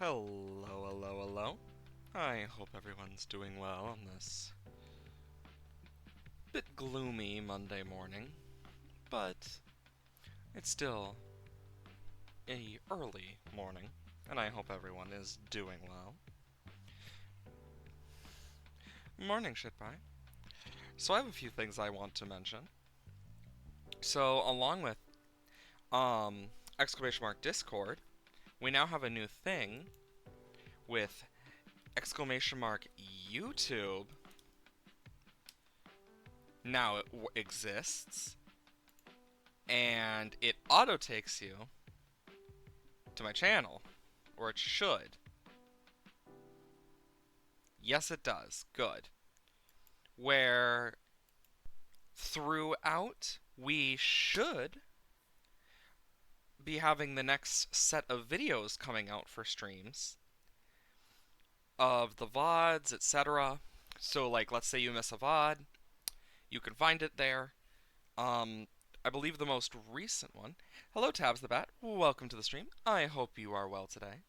Hello, hello, hello. I hope everyone's doing well on this bit gloomy Monday morning, but it's still a early morning, and I hope everyone is doing well. Morning, Shitpie. So I have a few things I want to mention. So along with exclamation mark Discord, we now have a new thing with exclamation mark YouTube. Now it exists, and it auto takes you to my channel, or it should. Yes, it does. Good. Where throughout we should be having the next set of videos coming out for streams of the VODs, etc. So, like, let's say you miss a VOD, you can find it there. I believe the most recent one. Hello, Tabs the Bat. Welcome to the stream. I hope you are well today.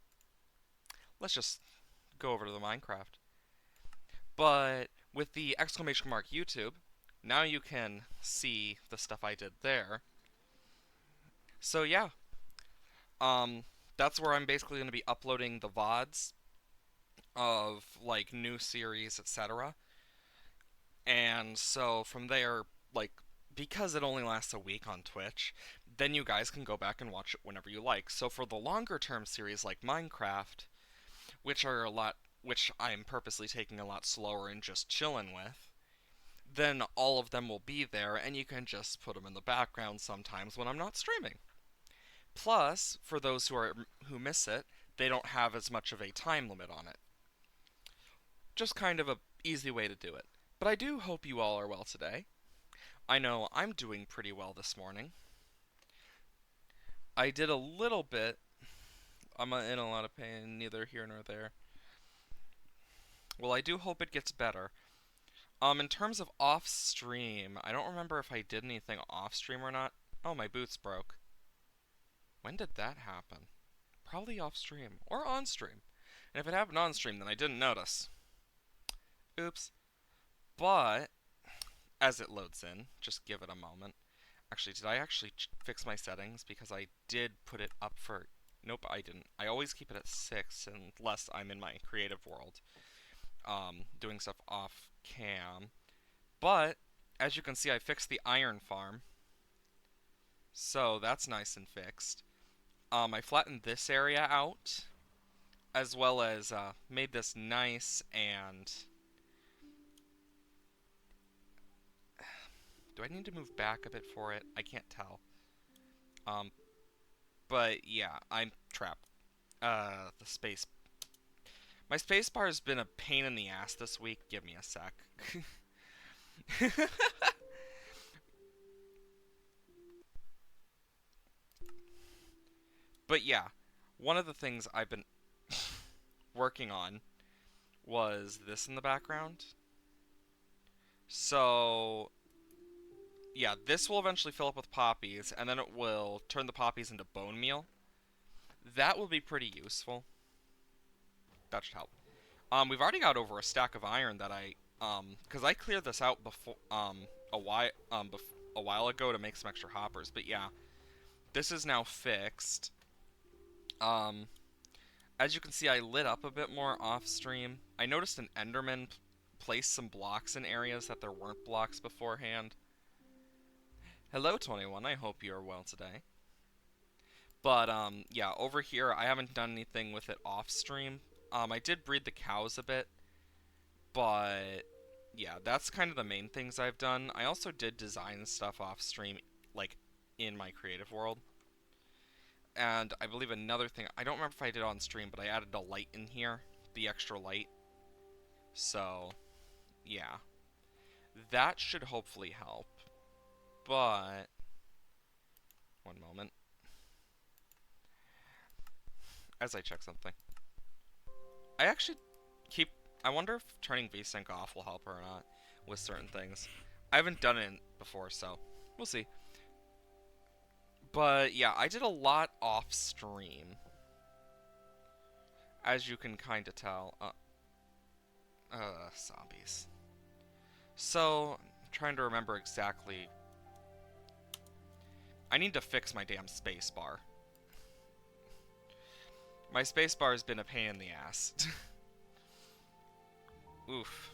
Let's just go over to the Minecraft. But with the exclamation mark YouTube, now you can see the stuff I did there. So yeah, um, that's where I'm basically going to be uploading the VODs of like new series, etc. And so from there, like, because it only lasts a week on Twitch, then you guys can go back and watch it whenever you like. So for the longer term series like Minecraft, which I'm purposely taking a lot slower and just chilling with, then all of them will be there, and you can just put them in the background sometimes when I'm not streaming. Plus, for those who miss it, they don't have as much of a time limit on it. Just kind of a easy way to do it. But I do hope you all are well today. I know I'm doing pretty well this morning. I did a little bit. I'm in a lot of pain, neither here nor there. Well, I do hope it gets better. In terms of off stream, I don't remember if I did anything off stream or not. Oh, my boots broke. When did that happen? Probably off stream or on stream. And if it happened on stream, then I didn't notice. Oops. But as it loads in, just give it a moment. Actually, did I actually fix my settings? Because I did put it up for... Nope, I didn't. I always keep it at 6 unless I'm in my creative world, doing stuff off cam. But, as you can see, I fixed the iron farm. So, that's nice and fixed. I flattened this area out, as well as made this nice and... Do I need to move back a bit for it? I can't tell. But yeah, I'm trapped. The space... My space bar has been a pain in the ass this week. Give me a sec. But yeah, one of the things I've been working on was this in the background. So, yeah, this will eventually fill up with poppies, and then it will turn the poppies into bone meal. That will be pretty useful. That should help. We've already got over a stack of iron that because I cleared this out before, a while ago to make some extra hoppers. But yeah, this is now fixed. Um, as you can see, I lit up a bit more off stream. I noticed an Enderman place some blocks in areas that there weren't blocks beforehand. Hello, 21. I hope you are well today. But, yeah, over here, I haven't done anything with it off stream. I did breed the cows a bit, but, yeah, that's kind of the main things I've done. I also did design stuff off stream, like, in my creative world. And I believe another thing, I don't remember if I did on stream, but I added a light in here, the extra light. So, yeah. That should hopefully help. But, one moment. As I check something. I actually I wonder if turning VSync off will help or not with certain things. I haven't done it before, so we'll see. But yeah, I did a lot off stream. as you can kind of tell. Zombies. So, I'm trying to remember exactly. I need to fix my damn spacebar. My spacebar has been a pain in the ass. Oof.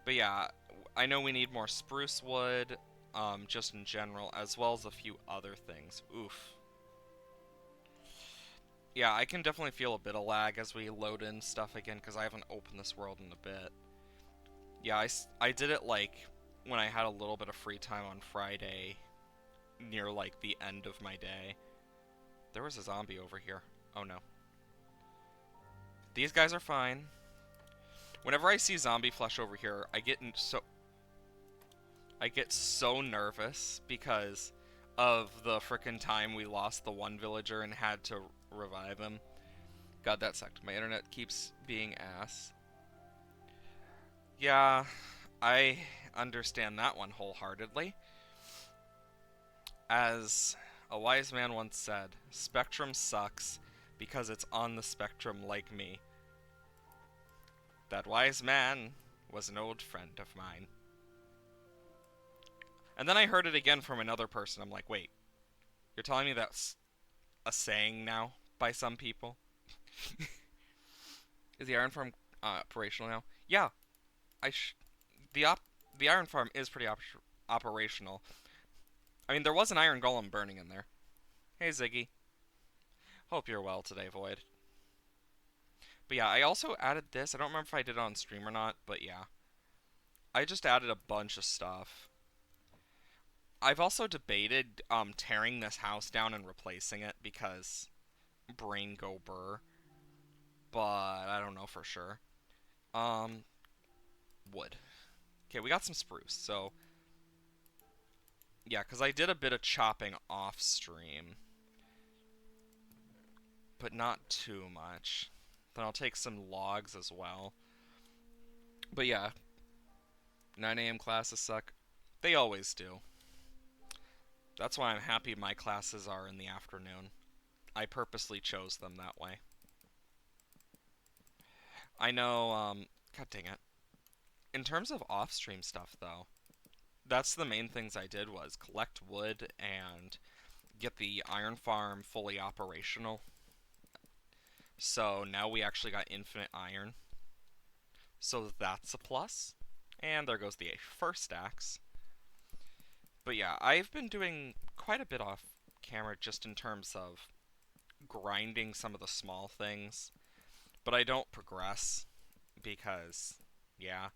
But yeah, I know we need more spruce wood, just in general, as well as a few other things. Oof. Yeah, I can definitely feel a bit of lag as we load in stuff again, because I haven't opened this world in a bit. Yeah, I did it, like, when I had a little bit of free time on Friday, near, like, the end of my day. There was a zombie over here. Oh, no. These guys are fine. Whenever I see zombie flesh over here, I get so nervous because of the frickin' time we lost the one villager and had to revive him. God, that sucked. My internet keeps being ass. Yeah, I understand that one wholeheartedly. As a wise man once said, Spectrum sucks because it's on the spectrum like me. That wise man was an old friend of mine. And then I heard it again from another person. I'm like, wait, you're telling me that's a saying now by some people? Is the iron farm operational now? Yeah, I sh the op the iron farm is pretty operational. I mean, there was an iron golem burning in there. Hey, Ziggy. Hope you're well today, Void. But yeah, I also added this. I don't remember if I did it on stream or not, but yeah. I just added a bunch of stuff. I've also debated tearing this house down and replacing it because brain go burr, but I don't know for sure. Um, Wood. Okay, we got some spruce, so yeah, because I did a bit of chopping off stream, but not too much. Then I'll take some logs as well. But yeah, 9 a.m. classes suck. They always do. That's why I'm happy my classes are in the afternoon. I purposely chose them that way. I know, god dang it. In terms of off-stream stuff, though, that's the main things I did was collect wood and get the iron farm fully operational. So now we actually got infinite iron. So that's a plus. And there goes the first axe. But yeah, I've been doing quite a bit off camera just in terms of grinding some of the small things. But I don't progress because, yeah,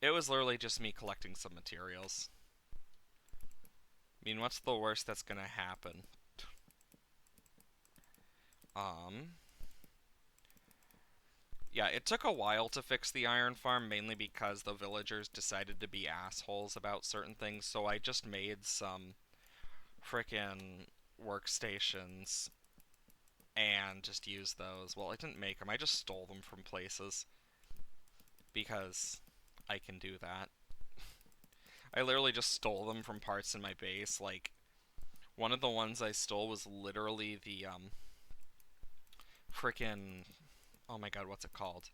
it was literally just me collecting some materials. I mean, what's the worst that's gonna happen? Um, yeah, it took a while to fix the iron farm, mainly because the villagers decided to be assholes about certain things, so I just made some frickin' workstations and just used those. Well, I didn't make them, I just stole them from places because I can do that. I literally just stole them from parts in my base. Like, one of the ones I stole was literally the, frickin', oh my god, what's it called?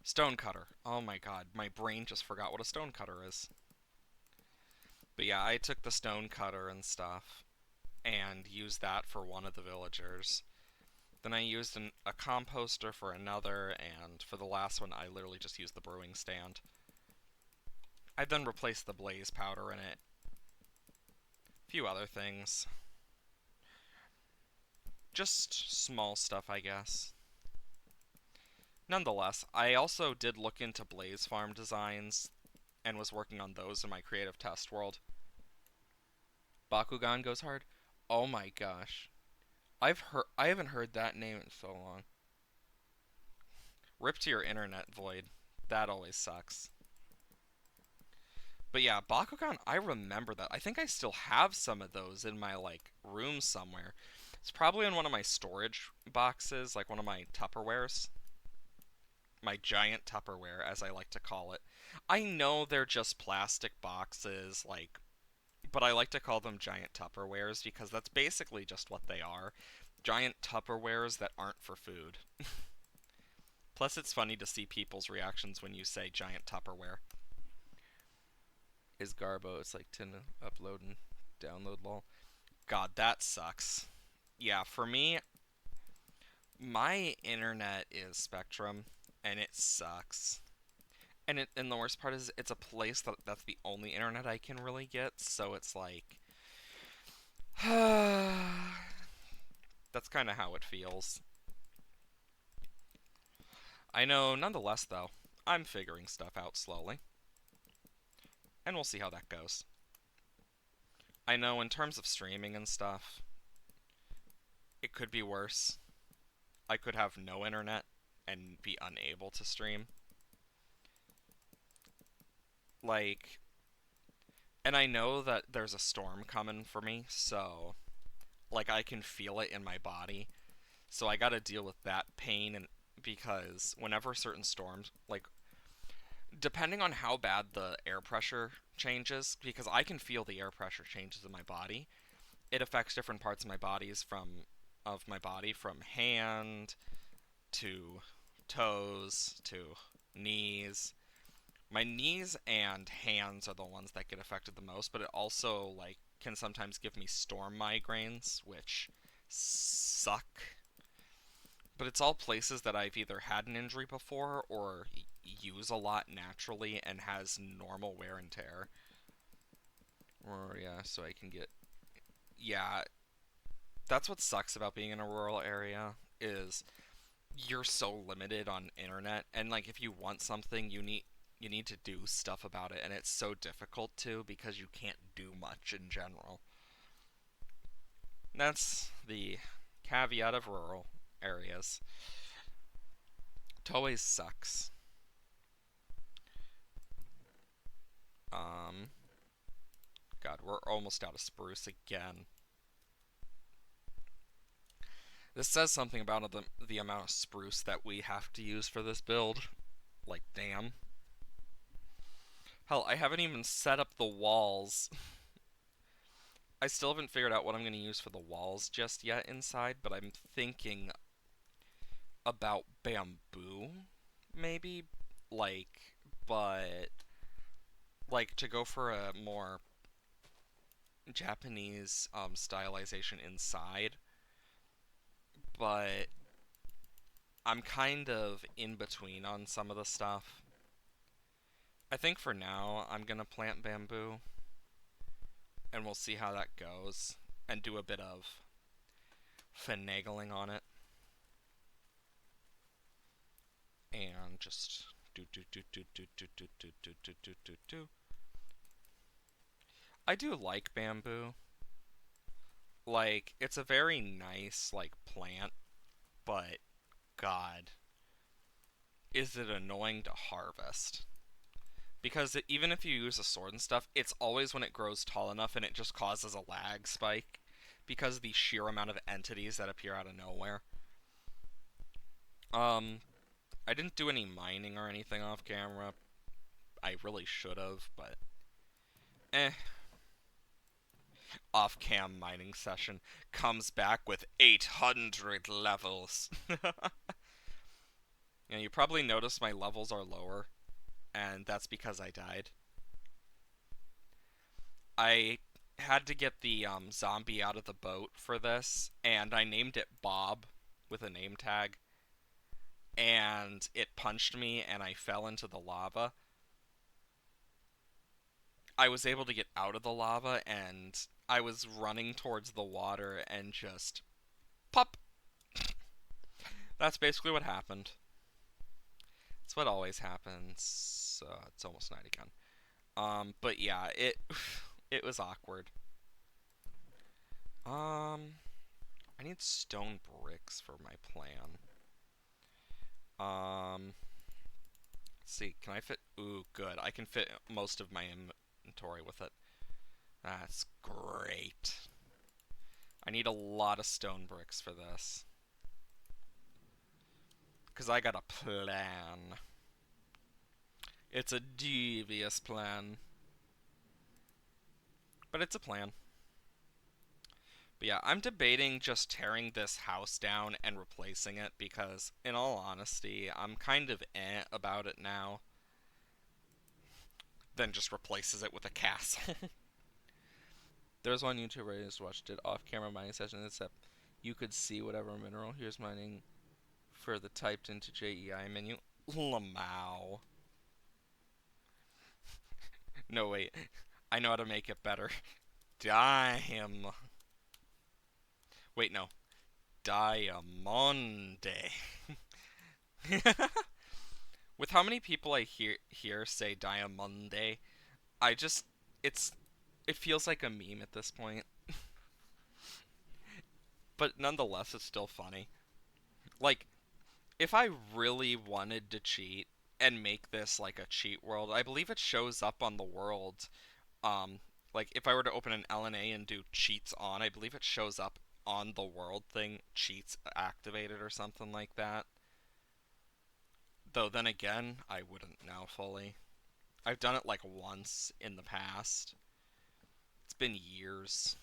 Stone cutter. Oh my god, my brain just forgot what a stone cutter is. But yeah, I took the stone cutter and stuff and used that for one of the villagers. Then I used a composter for another, and for the last one, I literally just used the brewing stand. I then replaced the blaze powder in it. A few other things. Just small stuff, I guess. Nonetheless, I also did look into Blaze Farm designs and was working on those in my creative test world. Bakugan goes hard? Oh my gosh. I haven't heard that name in so long. Rip to your internet, Void. That always sucks. But yeah, Bakugan, I remember that. I think I still have some of those in my, like, room somewhere. It's probably in one of my storage boxes, like one of my Tupperwares. My giant Tupperware, as I like to call it. I know they're just plastic boxes, like, but I like to call them giant Tupperwares because that's basically just what they are. giant Tupperwares that aren't for food. Plus, it's funny to see people's reactions when you say giant Tupperware. Is Garbo? It's like to upload and download lol. God, that sucks. Yeah, for me, my internet is Spectrum, and it sucks. And the worst part is it's a place that's the only internet I can really get, so it's like that's kind of how it feels. I know, nonetheless though, I'm figuring stuff out slowly, and we'll see how that goes. I know in terms of streaming and stuff, it could be worse. I could have no internet and be unable to stream. Like, and I know that there's a storm coming for me, so like I can feel it in my body. So I got to deal with that pain and because whenever certain storms like depending on how bad the air pressure changes because I can feel the air pressure changes in my body. It affects different parts of my body from hand to toes to knees. My knees and hands are the ones that get affected the most, but it also like can sometimes give me storm migraines, which suck. But it's all places that I've either had an injury before or use a lot naturally and has normal wear and tear. Or yeah, so I can get yeah, that's what sucks about being in a rural area is you're so limited on internet and like if you want something you need to do stuff about it and it's so difficult to because you can't do much in general. That's the caveat of rural areas. It always sucks. Um God, we're almost out of spruce again. This says something about the amount of spruce that we have to use for this build. Like, damn. Hell, I haven't even set up the walls. I still haven't figured out what I'm going to use for the walls just yet inside, but I'm thinking about bamboo, maybe? Like, but, like, to go for a more Japanese stylization inside, but I'm kind of in between on some of the stuff. I think for now, I'm going to plant bamboo, and we'll see how that goes, and do a bit of finagling on it. And just do. I do like bamboo. Like, it's a very nice, like, plant, but God, is it annoying to harvest. Because even if you use a sword and stuff, it's always when it grows tall enough and it just causes a lag spike. Because of the sheer amount of entities that appear out of nowhere. I didn't do any mining or anything off camera. I really should have, but eh. Off-cam mining session comes back with 800 levels. And you probably noticed my levels are lower, and that's because I died. I had to get the zombie out of the boat for this, and I named it Bob with a name tag. And it punched me, and I fell into the lava. I was able to get out of the lava, and I was running towards the water, and just pop. That's basically what happened. It's what always happens. It's almost night again. But yeah, it was awkward. I need stone bricks for my plan. Let's see, can I fit? Ooh, good. I can fit most of my inventory with it. That's great. I need a lot of stone bricks for this. Because I got a plan. It's a devious plan. But it's a plan. But yeah, I'm debating just tearing this house down and replacing it because, in all honesty, I'm kind of about it now. Then just replaces it with a castle. There was one YouTuber I just watched it off-camera mining session, except you could see whatever mineral he was mining for the typed into JEI menu. Lamau. No, wait. I know how to make it better. Dime. Wait, no. Diamonde. With how many people I hear say Diamonde, I just it's it feels like a meme at this point. But nonetheless, it's still funny. Like if I really wanted to cheat and make this like a cheat world, I believe it shows up on the world. Um, like if I were to open an LNA and do cheats on, I believe it shows up on the world thing, cheats activated or something like that. Though then again, I wouldn't know fully. I've done it like once in the past. It's been years.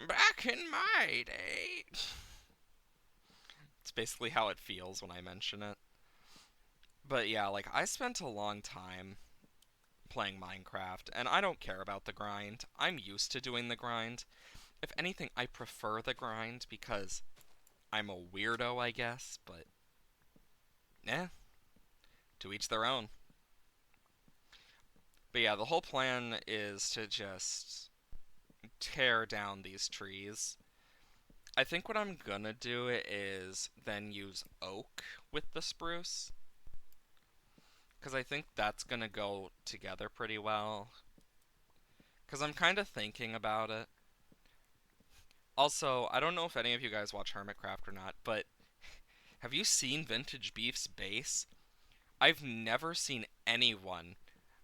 Back in my day. It's basically how it feels when I mention it. But yeah, like I spent a long time playing Minecraft, and I don't care about the grind. I'm used to doing the grind. If anything, I prefer the grind because I'm a weirdo, I guess, but eh, to each their own. But yeah, the whole plan is to just tear down these trees. I think what I'm gonna do is then use oak with the spruce, because I think that's gonna go together pretty well. Because I'm kind of thinking about it. Also, I don't know if any of you guys watch Hermitcraft or not, but have you seen Vintage Beef's base? I've never seen anyone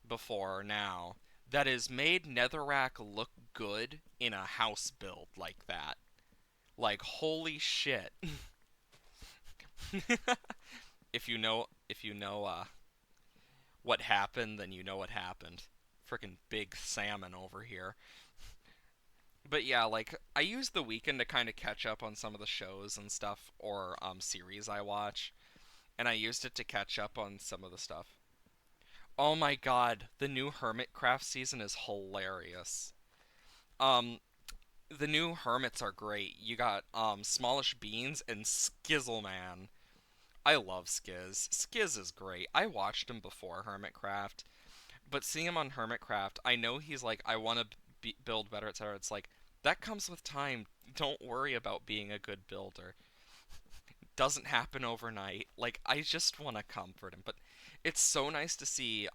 before now that has made Netherrack look good in a house build like that. Like, holy shit. if you know what happened, then you know what happened. Freaking big salmon over here. But yeah, like I use the weekend to kind of catch up on some of the shows and stuff or series I watch, and I used it to catch up on some of the stuff. Oh my god, the new Hermitcraft season is hilarious. Um the new hermits are great. You got Smallish Beans and Skizzleman. I love Skiz. Skiz is great. I watched him before Hermitcraft, but seeing him on Hermitcraft, I know he's like, I want to build better, etc. It's like, that comes with time. Don't worry about being a good builder. Doesn't happen overnight. Like, I just want to comfort him. But it's so nice to see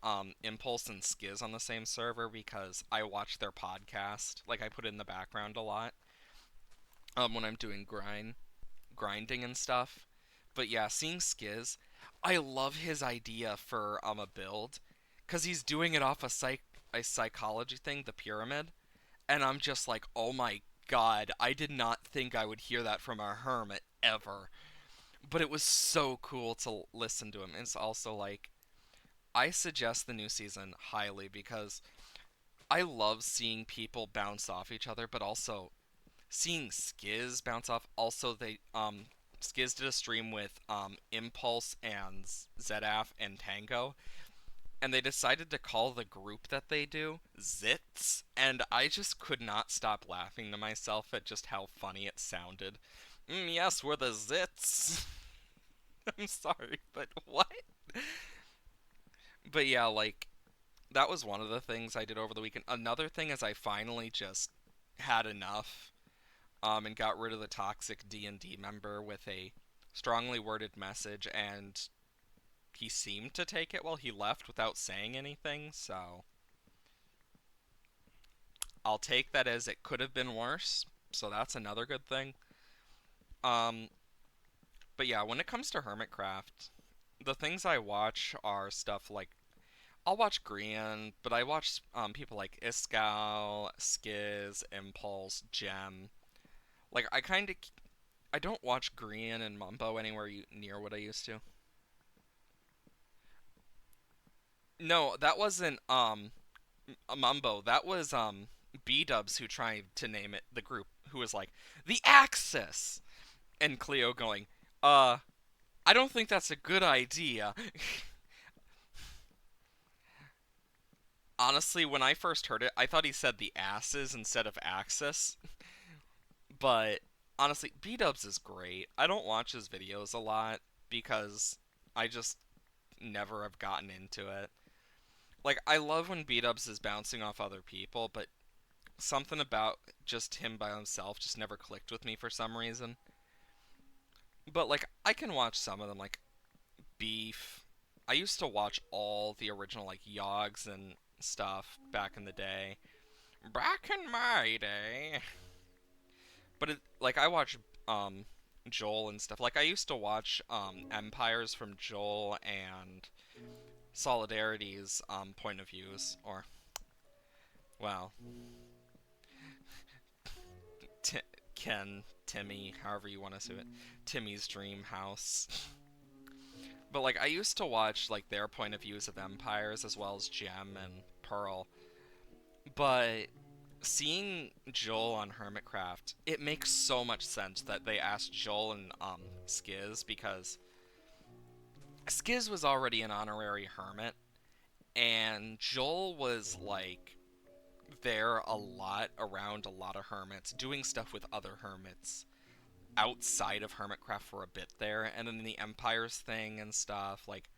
Impulse and Skiz on the same server because I watch their podcast. Like, I put it in the background a lot when I'm doing grinding and stuff. But yeah, seeing Skiz, I love his idea for a build because he's doing it off a psychology thing, the pyramid, and I'm just like, oh my god, I did not think I would hear that from a hermit ever. But it was so cool to listen to him. It's also like I suggest the new season highly because I love seeing people bounce off each other, but also seeing Skiz bounce off. Also, they Skiz did a stream with Impulse and Zedaf and Tango, and they decided to call the group that they do Zits, and I just could not stop laughing to myself at just how funny it sounded. Yes, we're the Zits. I'm sorry, but what? But yeah, like that was one of the things I did over the weekend. Another thing is I finally just had enough and got rid of the toxic D&D member with a strongly worded message, and he seemed to take it while he left without saying anything, so I'll take that as it could have been worse, so that's another good thing. Um, but yeah, when it comes to Hermitcraft, the things I watch are stuff like I'll watch Grian, but I watch people like Iskal, Skiz, Impulse, Gem. Like I don't watch Grian and Mumbo anywhere near what I used to. No, that wasn't a Mumbo. That was B Dubs who tried to name it the group who was like, "The Axis!" And Cleo going, "Uh, I don't think that's a good idea." Honestly, when I first heard it, I thought he said the asses instead of Axis. But honestly, B Dubs is great. I don't watch his videos a lot because I just never have gotten into it. Like, I love when B Dubs is bouncing off other people, but something about just him by himself just never clicked with me for some reason. But, like, I can watch some of them, like Beef. I used to watch all the original, like, Yogs and stuff back in the day. Back in my day. But like I watch um Joel and stuff. Like I used to watch Empires from Joel and Solidarity's point of views, or well, T Ken, Timmy, however you want to say it, Timmy's Dream House. But like I used to watch like their point of views of Empires as well as Gem and Pearl. But seeing Joel on Hermitcraft, it makes so much sense that they asked Joel and Skiz, because Skiz was already an honorary hermit, and Joel was like there a lot around a lot of hermits, doing stuff with other hermits outside of Hermitcraft for a bit there, and then the Empires thing and stuff. Like,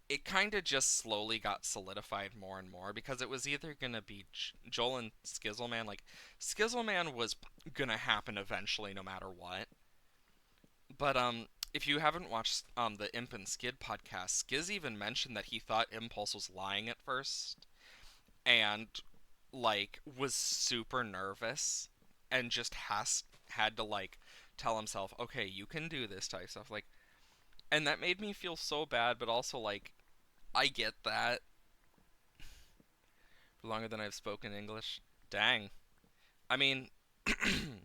it kind of just slowly got solidified more and more because it was either gonna be Joel and Skizzleman. Like, Skizzleman was gonna happen eventually, no matter what. But if you haven't watched the Imp and Skid podcast, Skiz even mentioned that he thought Impulse was lying at first, and like was super nervous, and just had to like tell himself, okay, you can do this type stuff. Like, and that made me feel so bad, but also like I get that. Longer than I've spoken English. Dang. I mean,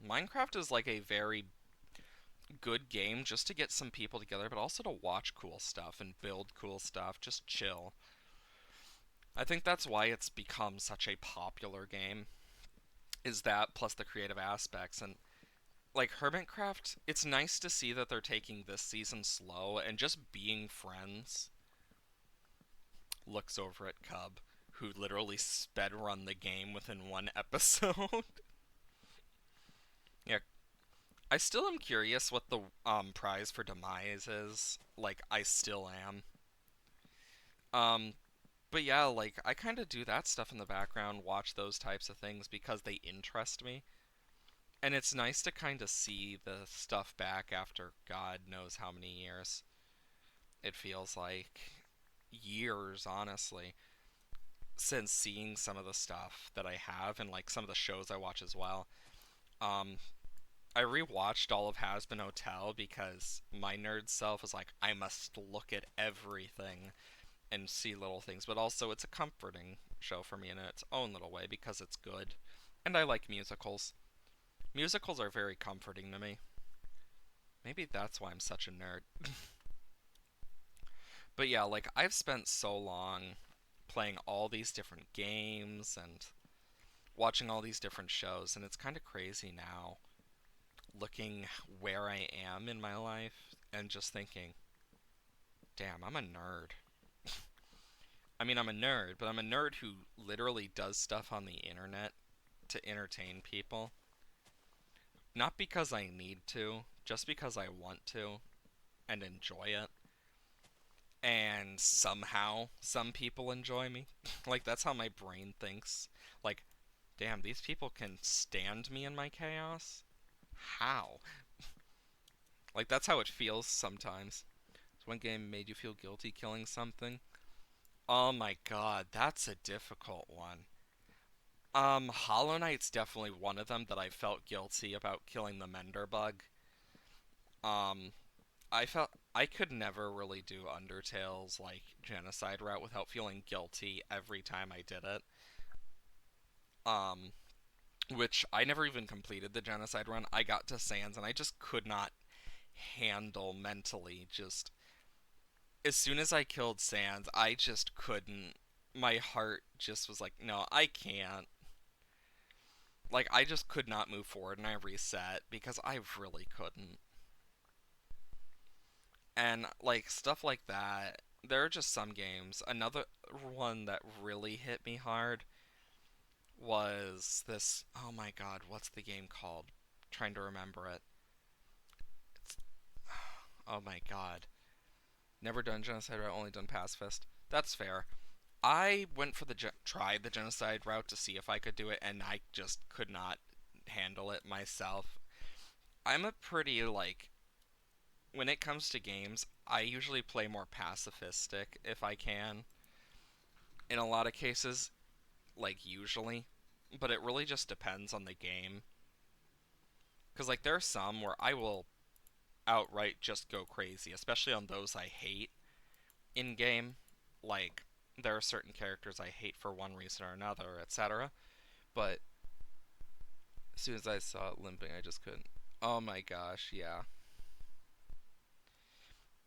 Minecraft is like a very good game just to get some people together, but also to watch cool stuff and build cool stuff. Just chill. I think that's why it's become such a popular game, is that plus the creative aspects. And like Hermitcraft, it's nice to see that they're taking this season slow and just being friends. Looks over at Cub, who literally sped run the game within one episode. Yeah, I still am curious what the prize for Demise is. Like, I still am. Um, but yeah, like I kind of do that stuff in the background, watch those types of things because they interest me. And it's nice to kind of see the stuff back after God knows how many years. It feels like years, honestly, since seeing some of the stuff that I have and like some of the shows I watch as well. Um, I rewatched all of Hazbin Hotel because my nerd self was like, I must look at everything and see little things, but also it's a comforting show for me in its own little way because it's good. And I like musicals. Musicals are very comforting to me. Maybe that's why I'm such a nerd. But yeah, like I've spent so long playing all these different games and watching all these different shows, and it's kind of crazy now looking where I am in my life and just thinking, damn, I'm a nerd. I mean, I'm a nerd, but I'm a nerd who literally does stuff on the internet to entertain people. Not because I need to, just because I want to and enjoy it. And somehow, some people enjoy me. Like, that's how my brain thinks. Like, damn, these people can stand me in my chaos? How? Like, that's how it feels sometimes. So one game made you feel guilty killing something? Oh my god, that's a difficult one. Hollow Knight's definitely one of them that I felt guilty about killing the Mender bug. Um, I felt I could never really do Undertale's like genocide route without feeling guilty every time I did it. Um, which I never even completed the genocide run. I got to Sans and I just could not handle mentally just as soon as I killed Sans, I just couldn't. My heart just was like, no, I can't. Like, I just could not move forward and I reset because I really couldn't. And, like, stuff like that. There are just some games. Another one that really hit me hard was this. Oh my god, what's the game called? Trying to remember it. It's, oh my god. Never done Genocide route, only done Pacifist. That's fair. I went for tried the Genocide route to see if I could do it, and I just could not handle it myself. I'm a pretty, like, when it comes to games, I usually play more pacifistic if I can. In a lot of cases, like, usually. But it really just depends on the game. Because, like, there are some where I will outright just go crazy, especially on those I hate in game. Like, there are certain characters I hate for one reason or another, etc. But as soon as I saw it limping, I just couldn't. Oh my gosh, yeah.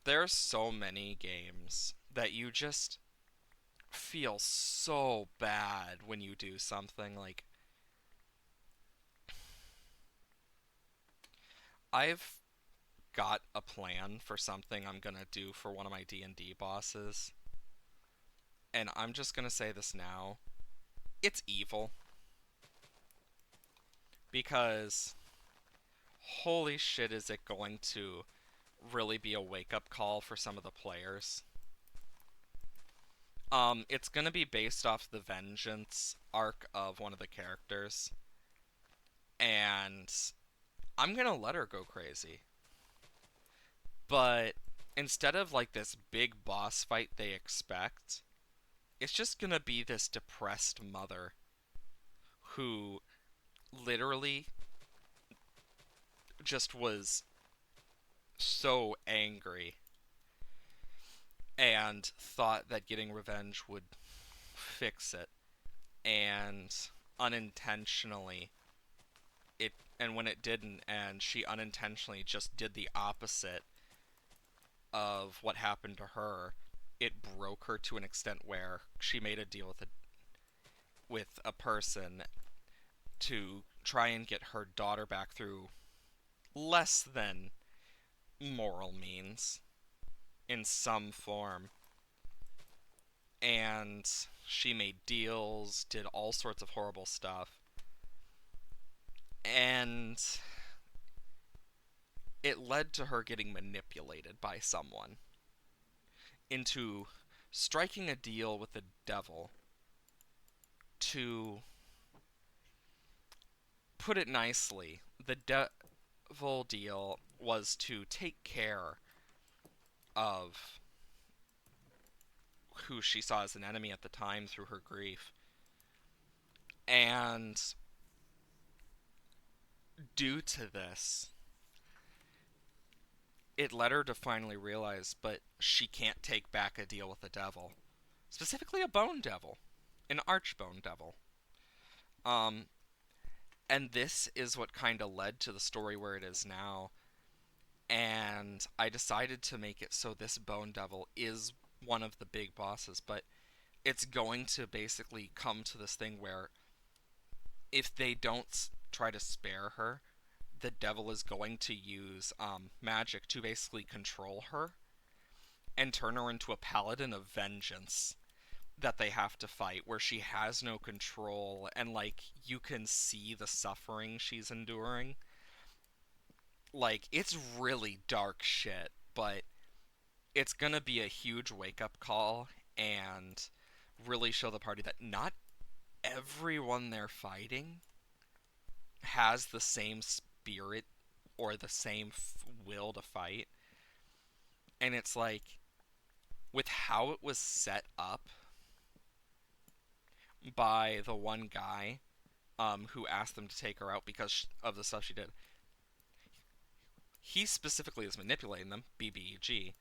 There's so many games that you just feel so bad when you do something. Like, I've got a plan for something I'm gonna do for one of my D&D bosses, and I'm just gonna say this now. It's evil. Because holy shit, is it going to really be a wake-up call for some of the players. It's gonna be based off the vengeance arc of one of the characters, and I'm gonna let her go crazy. But instead of like this big boss fight they expect, it's just gonna be this depressed mother who literally just was so angry and thought that getting revenge would fix it, and unintentionally it and when it didn't, and she unintentionally just did the opposite of what happened to her, it broke her to an extent where she made a deal with a person to try and get her daughter back through less than moral means in some form. And she made deals, did all sorts of horrible stuff. And it led to her getting manipulated by someone into striking a deal with the devil to put it nicely. The devil deal was to take care of who she saw as an enemy at the time through her grief. And due to this, it led her to finally realize, but she can't take back a deal with the devil. Specifically a bone devil. An archbone devil. Um, and this is what kind of led to the story where it is now. And I decided to make it so this bone devil is one of the big bosses, but it's going to basically come to this thing where if they don't try to spare her, the devil is going to use magic to basically control her and turn her into a paladin of vengeance that they have to fight, where she has no control, and like you can see the suffering she's enduring. Like, it's really dark shit, but it's gonna be a huge wake up call and really show the party that not everyone they're fighting has the same spirit or the same will to fight. And it's like, with how it was set up by the one guy who asked them to take her out because of the stuff she did, he specifically is manipulating them, BBEG,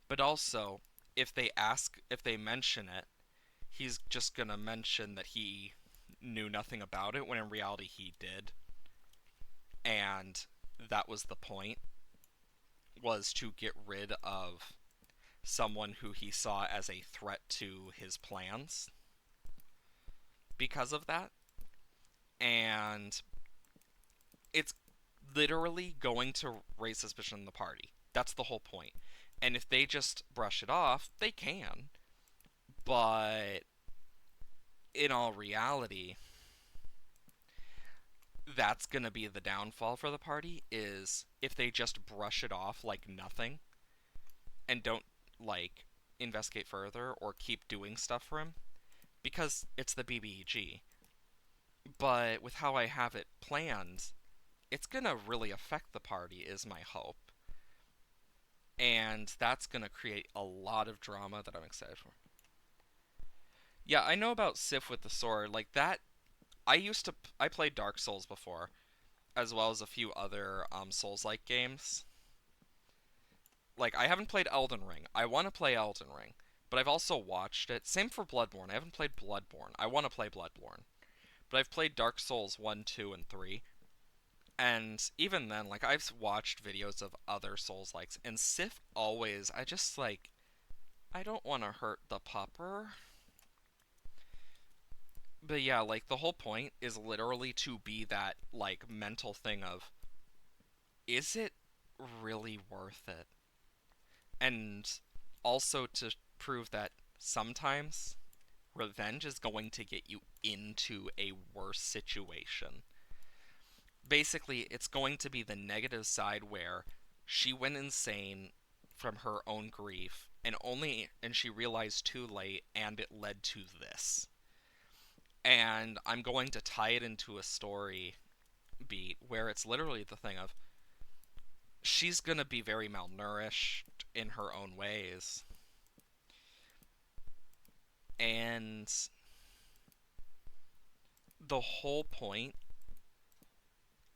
but also if they mention it, he's just gonna mention that he knew nothing about it when in reality he did, and that was the point, was to get rid of someone who he saw as a threat to his plans because of that. and it's literally going to raise suspicion in the party. That's the whole point. And if they just brush it off, they can. But in all reality, that's going to be the downfall for the party is if they just brush it off like nothing and don't like investigate further or keep doing stuff for him because it's the BBEG. But with how I have it planned, it's going to really affect the party is my hope. And that's going to create a lot of drama that I'm excited for. Yeah, I know about Sif with the sword. Like that I played Dark Souls before as well as a few other Souls-like games. Like I haven't played Elden Ring. I want to play Elden Ring, but I've also watched it. Same for Bloodborne. I haven't played Bloodborne. I want to play Bloodborne. But I've played Dark Souls 1, 2, and 3. And even then, like I've watched videos of other Souls-likes and Sif always I just like I don't want to hurt the pupper. But yeah, like the whole point is literally to be that like mental thing of is it really worth it? And also to prove that sometimes revenge is going to get you into a worse situation. Basically, it's going to be the negative side where she went insane from her own grief and she realized too late and it led to this. And I'm going to tie it into a story beat where it's literally the thing of she's going to be very malnourished in her own ways. And the whole point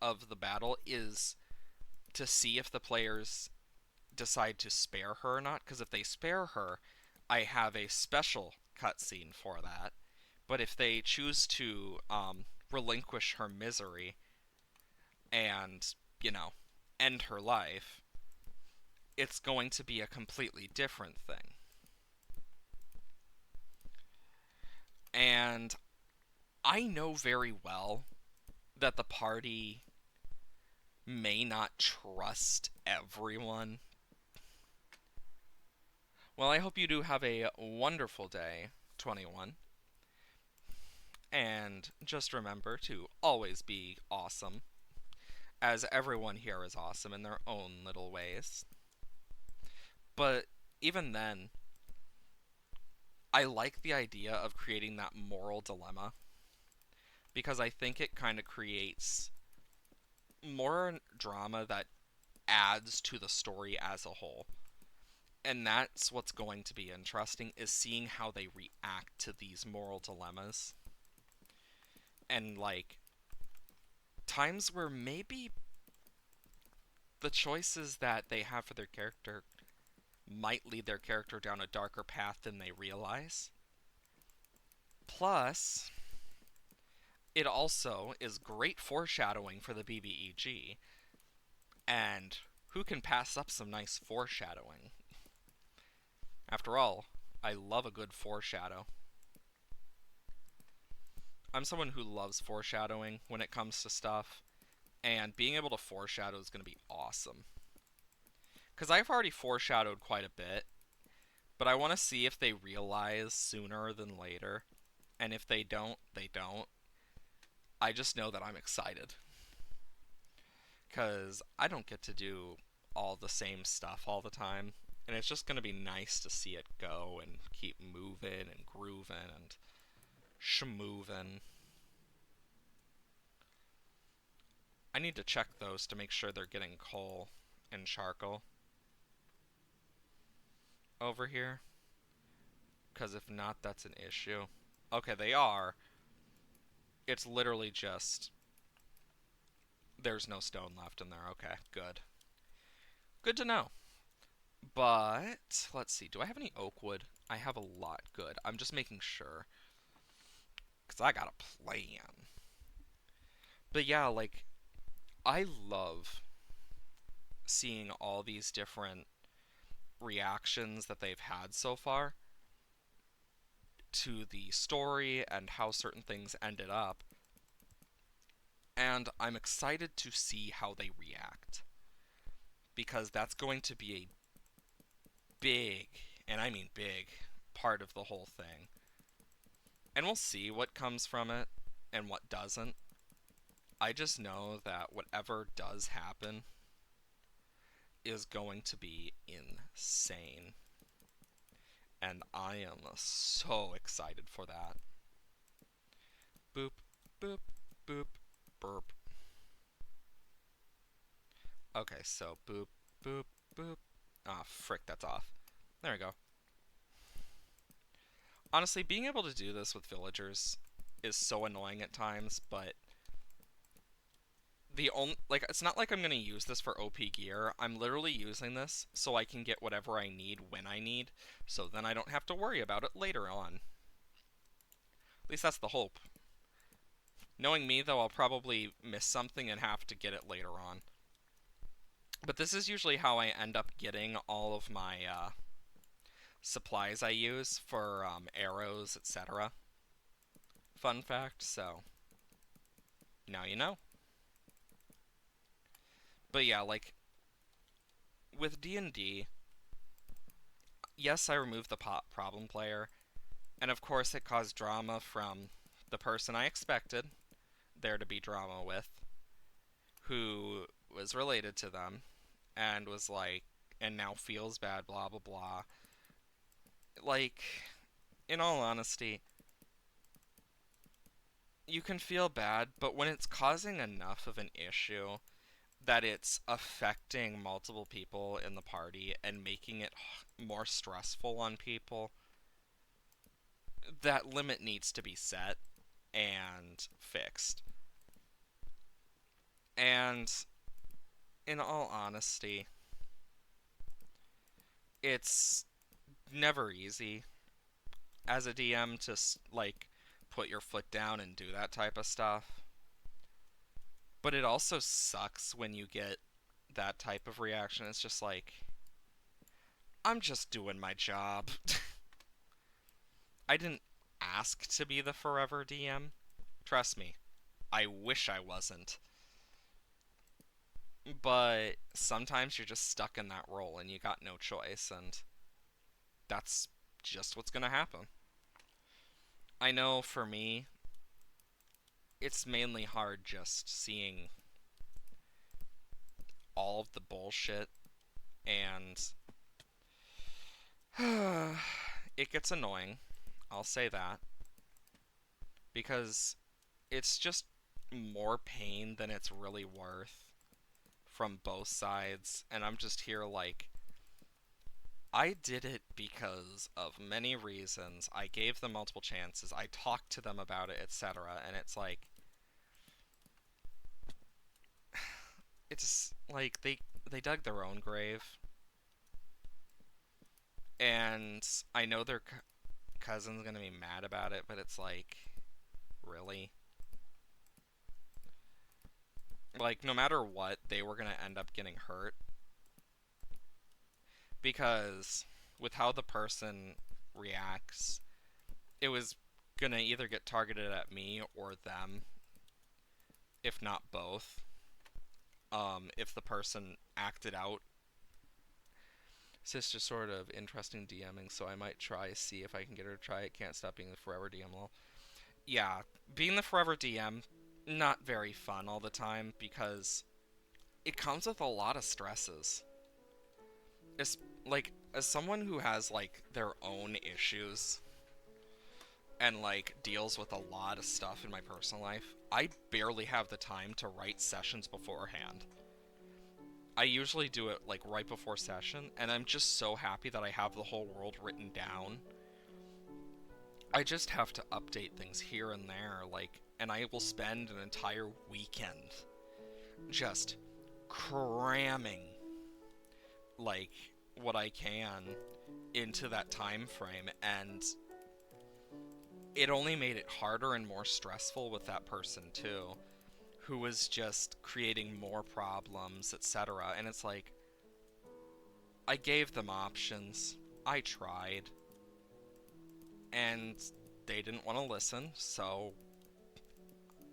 of the battle is to see if the players decide to spare her or not. Because if they spare her, I have a special cutscene for that. But if they choose to relinquish her misery and, you know, end her life, it's going to be a completely different thing. And I know very well that the party may not trust everyone. Well, I hope you do have a wonderful day, 21. And just remember to always be awesome, as everyone here is awesome in their own little ways. But even then, I like the idea of creating that moral dilemma because I think it kind of creates more drama that adds to the story as a whole. And that's what's going to be interesting is seeing how they react to these moral dilemmas. And like times where maybe the choices that they have for their character might lead their character down a darker path than they realize. Plus, it also is great foreshadowing for the BBEG, and who can pass up some nice foreshadowing? After all, I love a good foreshadow. I'm someone who loves foreshadowing when it comes to stuff, and being able to foreshadow is going to be awesome. Because I've already foreshadowed quite a bit, but I want to see if they realize sooner than later. And if they don't, they don't. I just know that I'm excited. Because I don't get to do all the same stuff all the time. And it's just going to be nice to see it go and keep moving and grooving and schmooving. I need to check those to make sure they're getting coal and charcoal over here. Because if not, that's an issue. Okay, they are. It's literally just there's no stone left in there. Okay, good. Good to know. But, let's see. Do I have any oak wood? I have a lot. Good. I'm just making sure. Because I got a plan. But yeah, like, I love seeing all these different reactions that they've had so far to the story and how certain things ended up. And I'm excited to see how they react, because that's going to be a big, and I mean big, part of the whole thing. And we'll see what comes from it and what doesn't. I just know that whatever does happen is going to be insane. And I am so excited for that. Boop, boop, boop, burp. Okay, so boop, boop, boop. Ah, frick, that's off. There we go. Honestly, being able to do this with villagers is so annoying at times, but the only, like, it's not like I'm gonna use this for OP gear. I'm literally using this so I can get whatever I need when I need, so then I don't have to worry about it later on. At least that's the hope. Knowing me, though, I'll probably miss something and have to get it later on. But this is usually how I end up getting all of my supplies I use for arrows, etc. Fun fact, so now you know. But yeah, like, with D&D, yes, I removed the problem player, and of course it caused drama from the person I expected there to be drama with, who was related to them, and was like, and now feels bad, blah blah blah. Like, in all honesty, you can feel bad, but when it's causing enough of an issue that it's affecting multiple people in the party and making it more stressful on people, that limit needs to be set and fixed. And in all honesty, it's never easy as a DM to like put your foot down and do that type of stuff. But it also sucks when you get that type of reaction. It's just like, I'm just doing my job. I didn't ask to be the forever DM. Trust me, I wish I wasn't. But sometimes you're just stuck in that role and you got no choice, and that's just what's gonna happen. I know for me, it's mainly hard just seeing all of the bullshit, and it gets annoying. I'll say that. Because it's just more pain than it's really worth from both sides, and I'm just here like, I did it because of many reasons. I gave them multiple chances. I talked to them about it, etc. And it's like, it's like they dug their own grave. And I know their cousin's gonna be mad about it, but it's like, really? Like, no matter what, they were gonna end up getting hurt. Because with how the person reacts, it was gonna either get targeted at me or them, if not both. If the person acted out. It's just sort of interesting DMing, so I might try see if I can get her to try it. Can't stop being the forever DM lol. Yeah, being the forever DM, not very fun all the time because it comes with a lot of stresses. It's like, as someone who has like their own issues and like deals with a lot of stuff in my personal life, I barely have the time to write sessions beforehand. I usually do it like right before session, and I'm just so happy that I have the whole world written down. I just have to update things here and there, like, and I will spend an entire weekend just cramming like what I can into that time frame, and it only made it harder and more stressful with that person too, who was just creating more problems, etc. And it's like, I gave them options, I tried, and they didn't want to listen, so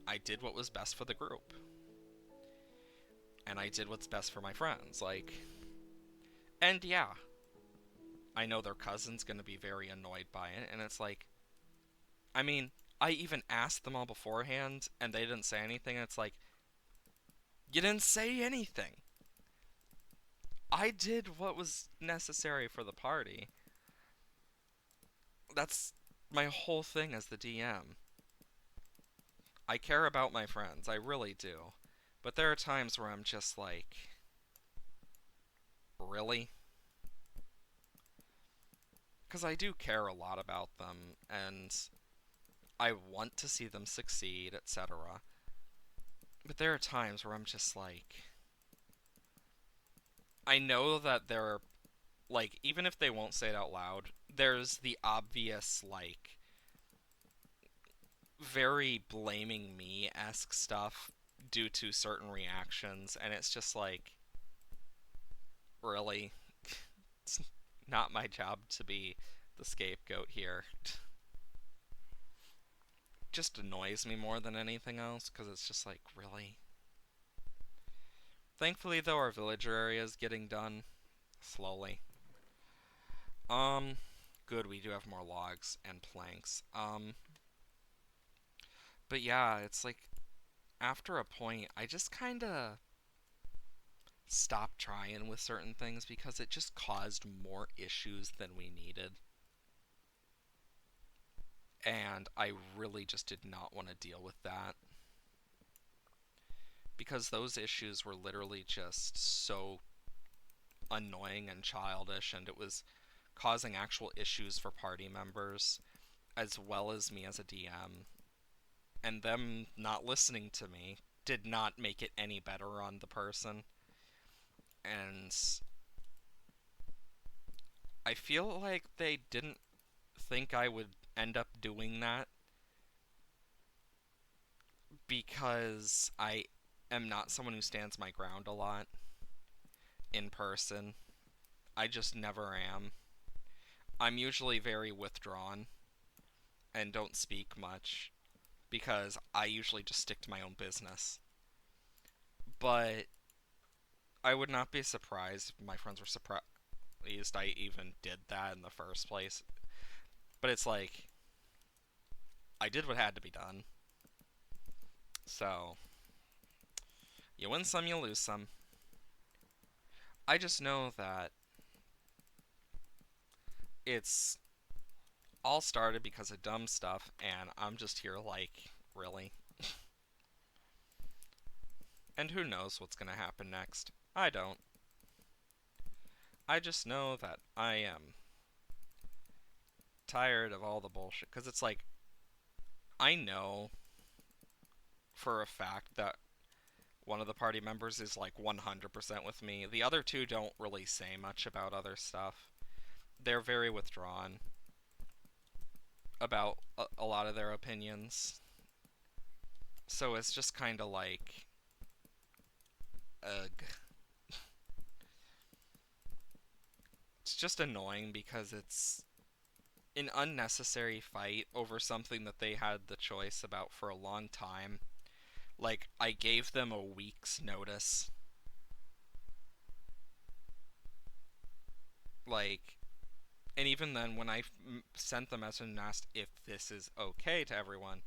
I did what was best for the group, and I did what's best for my friends. Like, and yeah, I know their cousin's gonna be very annoyed by it, and it's like, I mean, I even asked them all beforehand, and they didn't say anything. And it's like, you didn't say anything. I did what was necessary for the party. That's my whole thing as the DM. I care about my friends, I really do. But there are times where I'm just like, really? Because I do care a lot about them, and I want to see them succeed, etc. But there are times where I'm just like, I know that they're, like, even if they won't say it out loud, there's the obvious, like, very blaming me esque stuff due to certain reactions, and it's just like, really? It's not my job to be the scapegoat here. Just annoys me more than anything else because it's just like, really? Thankfully, though, our villager area is getting done slowly. Um, Good, we do have more logs and planks. But yeah, it's like after a point, I just kind of stopped trying with certain things because it just caused more issues than we needed. And I really just did not want to deal with that because those issues were literally just so annoying and childish, and it was causing actual issues for party members as well as me as a DM. And them not listening to me did not make it any better on the person. And I feel like they didn't think I would end up doing that because I am not someone who stands my ground a lot in person. I just never am. I'm usually very withdrawn and don't speak much because I usually just stick to my own business. But I would not be surprised if my friends were surprised I even did that in the first place. But it's like, I did what had to be done. So, you win some, you lose some. I just know that it's all started because of dumb stuff, and I'm just here like, really? And who knows what's gonna happen next? I don't. I just know that I am tired of all the bullshit. Because it's like, I know for a fact that one of the party members is like 100% with me. The other two don't really say much about other stuff. They're very withdrawn about a lot of their opinions. So it's just kind of like, ugh. It's just annoying because it's an unnecessary fight over something that they had the choice about for a long time. Like, I gave them a week's notice. Like, and even then, when I sent the message and asked if this is okay to everyone,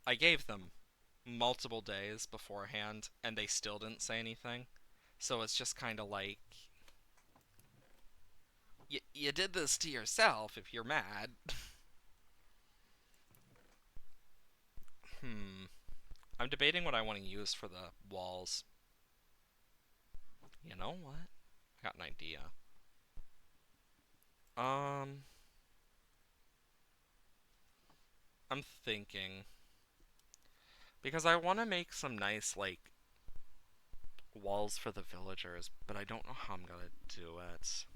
I gave them multiple days beforehand, and they still didn't say anything. So it's just kind of like, you did this to yourself if you're mad. Hmm. I'm debating what I want to use for the walls. You know what? I got an idea. Um, I'm thinking because I want to make some nice like walls for the villagers, but I don't know how I'm gonna do it.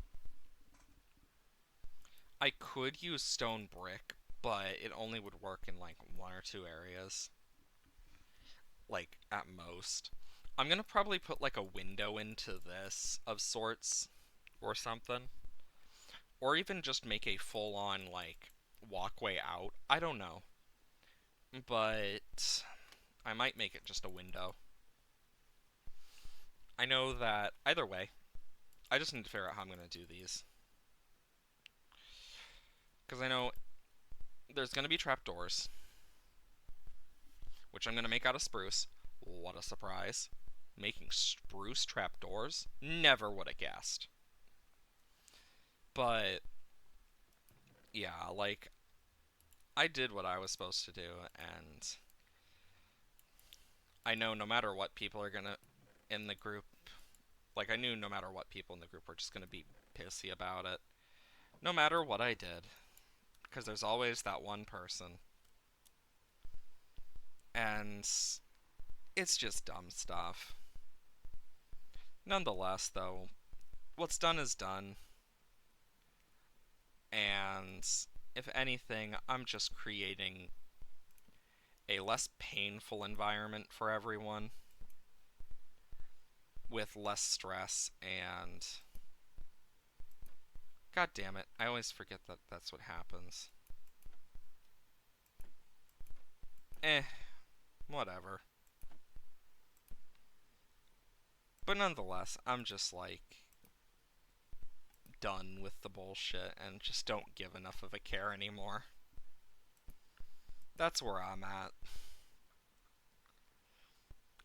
I could use stone brick, but it only would work in like one or two areas, like at most. I'm gonna probably put like a window into this of sorts or something, or even just make a full-on like walkway out. I don't know, but I might make it just a window. I know that either way, I just need to figure out how I'm going to do these. Because I know there's going to be trapdoors, which I'm going to make out of spruce. What a surprise. Making spruce trapdoors? Never would have guessed. But, yeah, like, I did what I was supposed to do, and I know no matter what people are going to, in the group, like, I knew no matter what people in the group were just going to be pissy about it. No matter what I did. Because there's always that one person. And it's just dumb stuff. Nonetheless, though, what's done is done. And if anything, I'm just creating a less painful environment for everyone with less stress and god damn it, I always forget that that's what happens. Whatever. But nonetheless, I'm just like done with the bullshit and just don't give enough of a care anymore. That's where I'm at.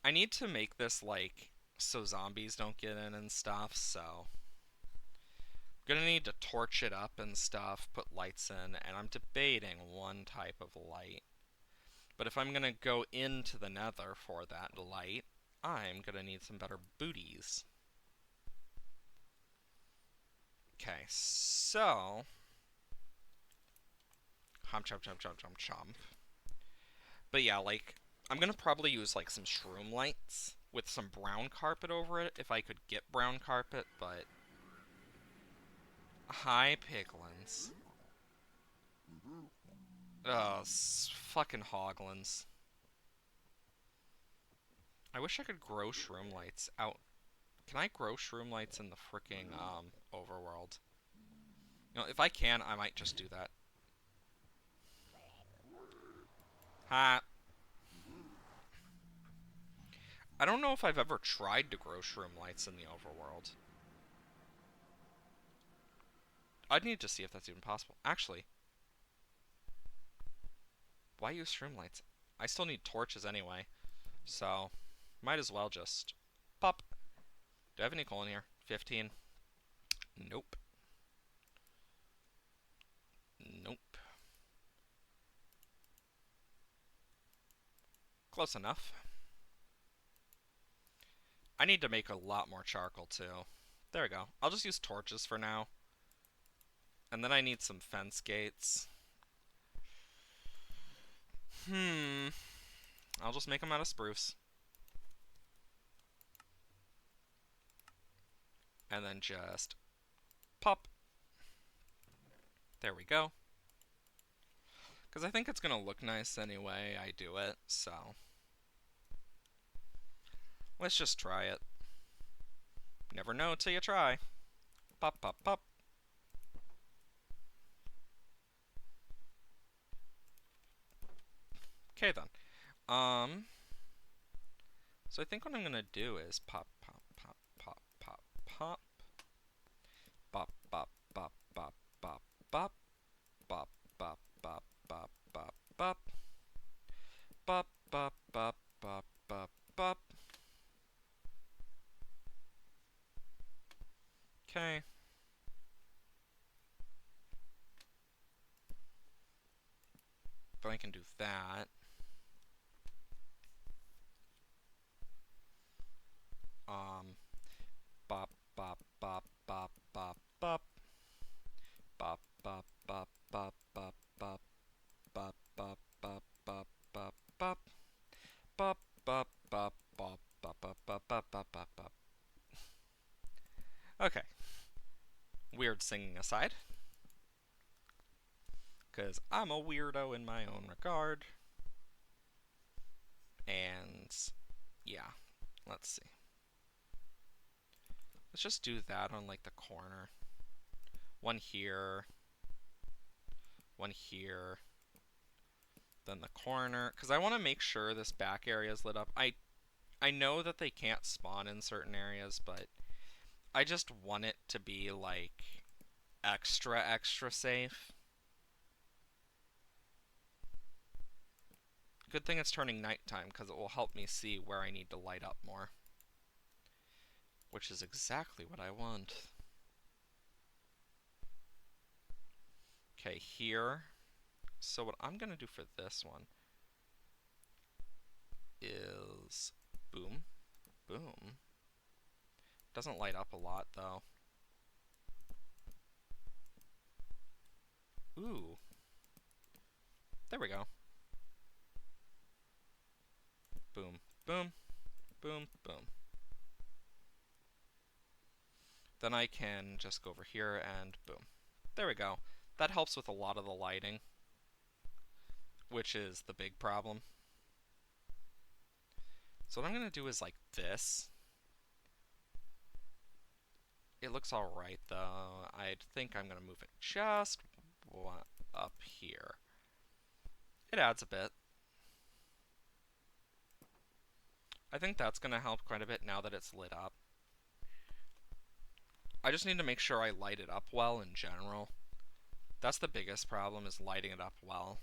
I need to make this like so zombies don't get in and stuff, so I'm gonna need to torch it up and stuff, put lights in, and I'm debating one type of light. But if I'm gonna go into the nether for that light, I'm gonna need some better booties. Okay, so chomp chomp chomp chomp chomp chomp. But yeah, like I'm gonna probably use like some shroom lights with some brown carpet over it if I could get brown carpet, but hi piglins. Oh, fucking hoglins. I wish I could grow shroom lights out. Can I grow shroom lights in the freaking overworld? You know, if I can, I might just do that. Ha! I don't know if I've ever tried to grow shroom lights in the overworld. I'd need to see if that's even possible. Actually, why use shroom lights? I still need torches anyway, so might as well just pop. Do I have any coal in here? 15. Nope. Nope. Close enough. I need to make a lot more charcoal too. There we go. I'll just use torches for now. And then I need some fence gates. I'll just make them out of spruce. And then just pop. There we go. Because I think it's going to look nice anyway I do it, so let's just try it. Never know till you try. Pop, pop, pop. Okay then. So I think what I'm gonna do is pop, pop, pop, pop, pop, pop, bop, bop, bop, bop, bop, bop, bop, bop, bop, bop, bop, bop, bop, bop, bop, bop, bop, bop. Okay. Then I can do that. Bop, bop, bop, bop, bop, bop. Bop, bop, bop, bop, bop, bop. Bop, bop, bop, bop, bop, bop. Bop, bop, bop, bop, bop, bop, bop, bop, bop, bop, bop. Okay. Weird singing aside. Because I'm a weirdo in my own regard. And yeah, let's see. Let's just do that on like the corner. One here. One here. Then the corner, because I want to make sure this back area is lit up. I know that they can't spawn in certain areas, but I just want it to be like extra safe. Good thing it's turning nighttime because it will help me see where I need to light up more. Which is exactly what I want. Okay, here. So what I'm going to do for this one is boom, boom. Doesn't light up a lot though. Ooh. There we go. Boom, boom, boom, boom. Then I can just go over here and boom. There we go. That helps with a lot of the lighting, which is the big problem. So what I'm going to do is like this. It looks alright though. I think I'm going to move it just up here. It adds a bit. I think that's going to help quite a bit now that it's lit up. I just need to make sure I light it up well in general. That's the biggest problem, is lighting it up well.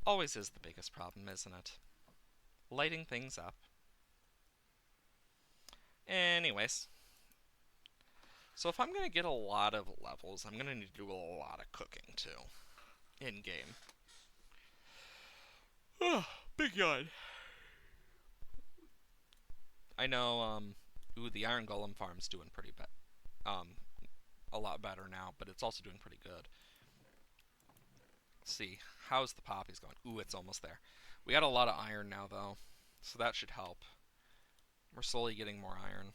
Always is the biggest problem, isn't it? Lighting things up. Anyways. So if I'm going to get a lot of levels, I'm going to need to do a lot of cooking too. In-game. Big yawn. I know, ooh, the Iron Golem farm's doing pretty bad. A lot better now, but it's also doing pretty good. Let's see, how's the poppies going? Ooh, it's almost there. We got a lot of iron now, though, so that should help. We're slowly getting more iron.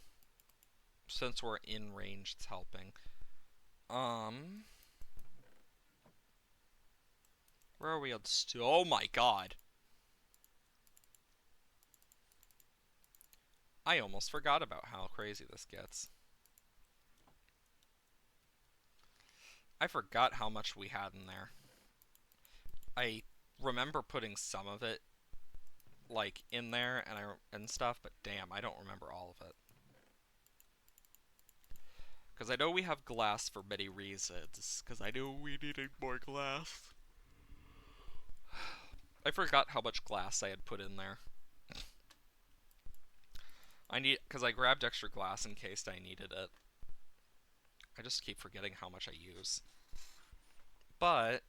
Since we're in range, it's helping. Where are we on oh my god! I almost forgot about how crazy this gets. I forgot how much we had in there. I remember putting some of it, like, in there and stuff, but damn, I don't remember all of it. Because I know we have glass for many reasons, because I know we needed more glass. I forgot how much glass I had put in there. Because I grabbed extra glass in case I needed it. I just keep forgetting how much I use. But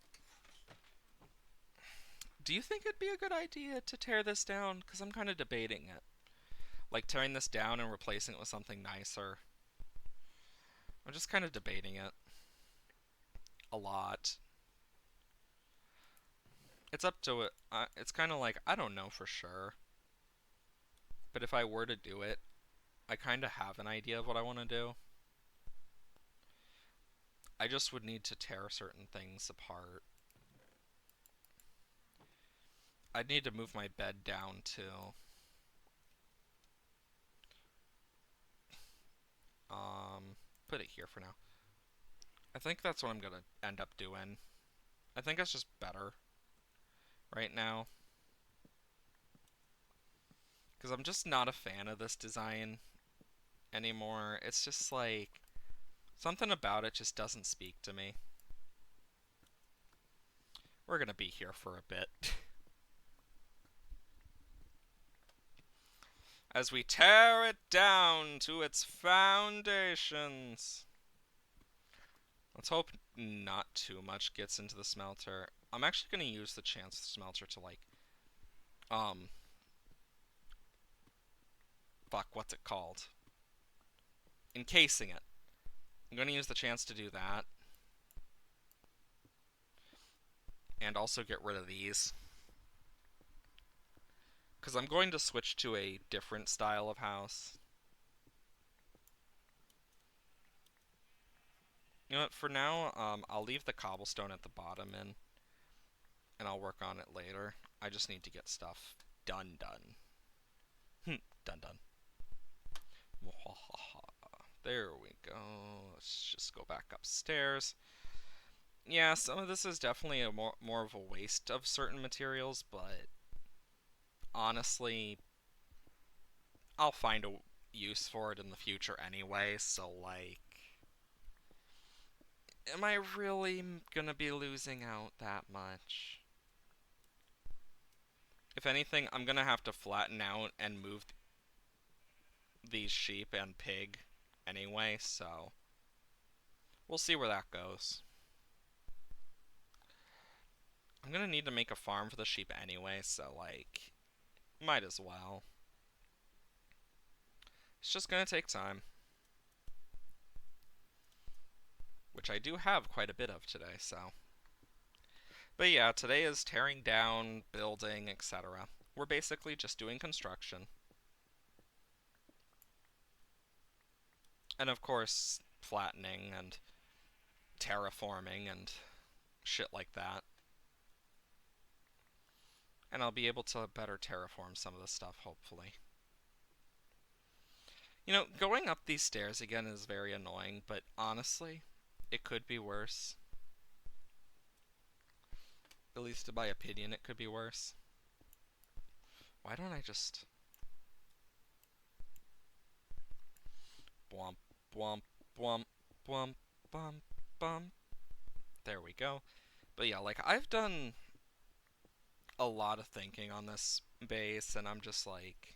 do you think it'd be a good idea to tear this down? Because I'm kind of debating it. Like tearing this down and replacing it with something nicer. I'm just kind of debating it. A lot. It's up to it. It's kind of like, I don't know for sure. But if I were to do it, I kind of have an idea of what I want to do. I just would need to tear certain things apart. I'd need to move my bed down too. Put it here for now. I think that's what I'm gonna end up doing. I think it's just better right now. Because I'm just not a fan of this design anymore. It's just like, something about it just doesn't speak to me. We're gonna be here for a bit. As we tear it down to its foundations. Let's hope not too much gets into the smelter. I'm actually going to use the chance smelter to, like, fuck, what's it called? Encasing it. I'm going to use the chance to do that. And also get rid of these. Because I'm going to switch to a different style of house. You know what, for now, I'll leave the cobblestone at the bottom in. And I'll work on it later. I just need to get stuff done. Done. There we go. Let's just go back upstairs. Yeah, some of this is definitely a more of a waste of certain materials, but honestly, I'll find a use for it in the future anyway, so like, am I really gonna be losing out that much? If anything, I'm gonna have to flatten out and move these sheep and pig anyway, so we'll see where that goes. I'm gonna need to make a farm for the sheep anyway, so like, might as well. It's just gonna take time, which I do have quite a bit of today, so. But yeah, today is tearing down, building, etc. We're basically just doing construction. And of course, flattening and terraforming and shit like that. And I'll be able to better terraform some of the stuff, hopefully. You know, going up these stairs again is very annoying, but honestly, it could be worse. At least in my opinion, it could be worse. Why don't I just... Bwomp, bwomp, bwomp, bwomp, bwomp, bwomp. There we go. But yeah, like, I've done a lot of thinking on this base, and I'm just like...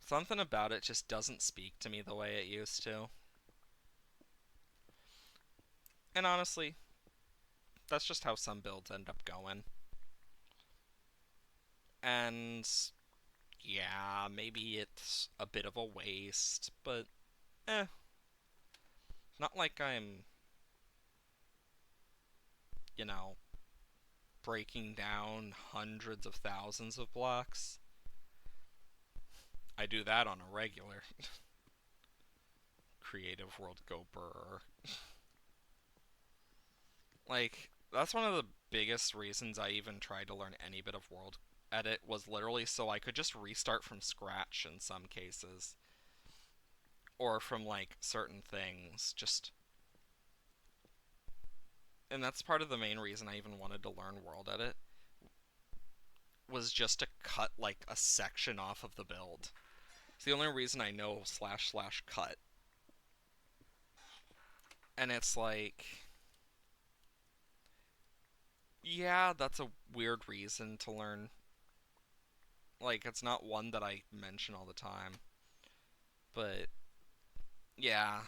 Something about it just doesn't speak to me the way it used to. And honestly, that's just how some builds end up going. And yeah, maybe it's a bit of a waste, but eh. Not like I'm, you know, breaking down hundreds of thousands of blocks. I do that on a regular. Creative World Go Brr. Like, that's one of the biggest reasons I even tried to learn any bit of World Edit was literally so I could just restart from scratch in some cases. Or from, like, certain things. Just... And that's part of the main reason I even wanted to learn World Edit. Was just to cut, like, a section off of the build. It's the only reason I know / cut. And it's like... Yeah, that's a weird reason to learn. Like, it's not one that I mention all the time. But, yeah,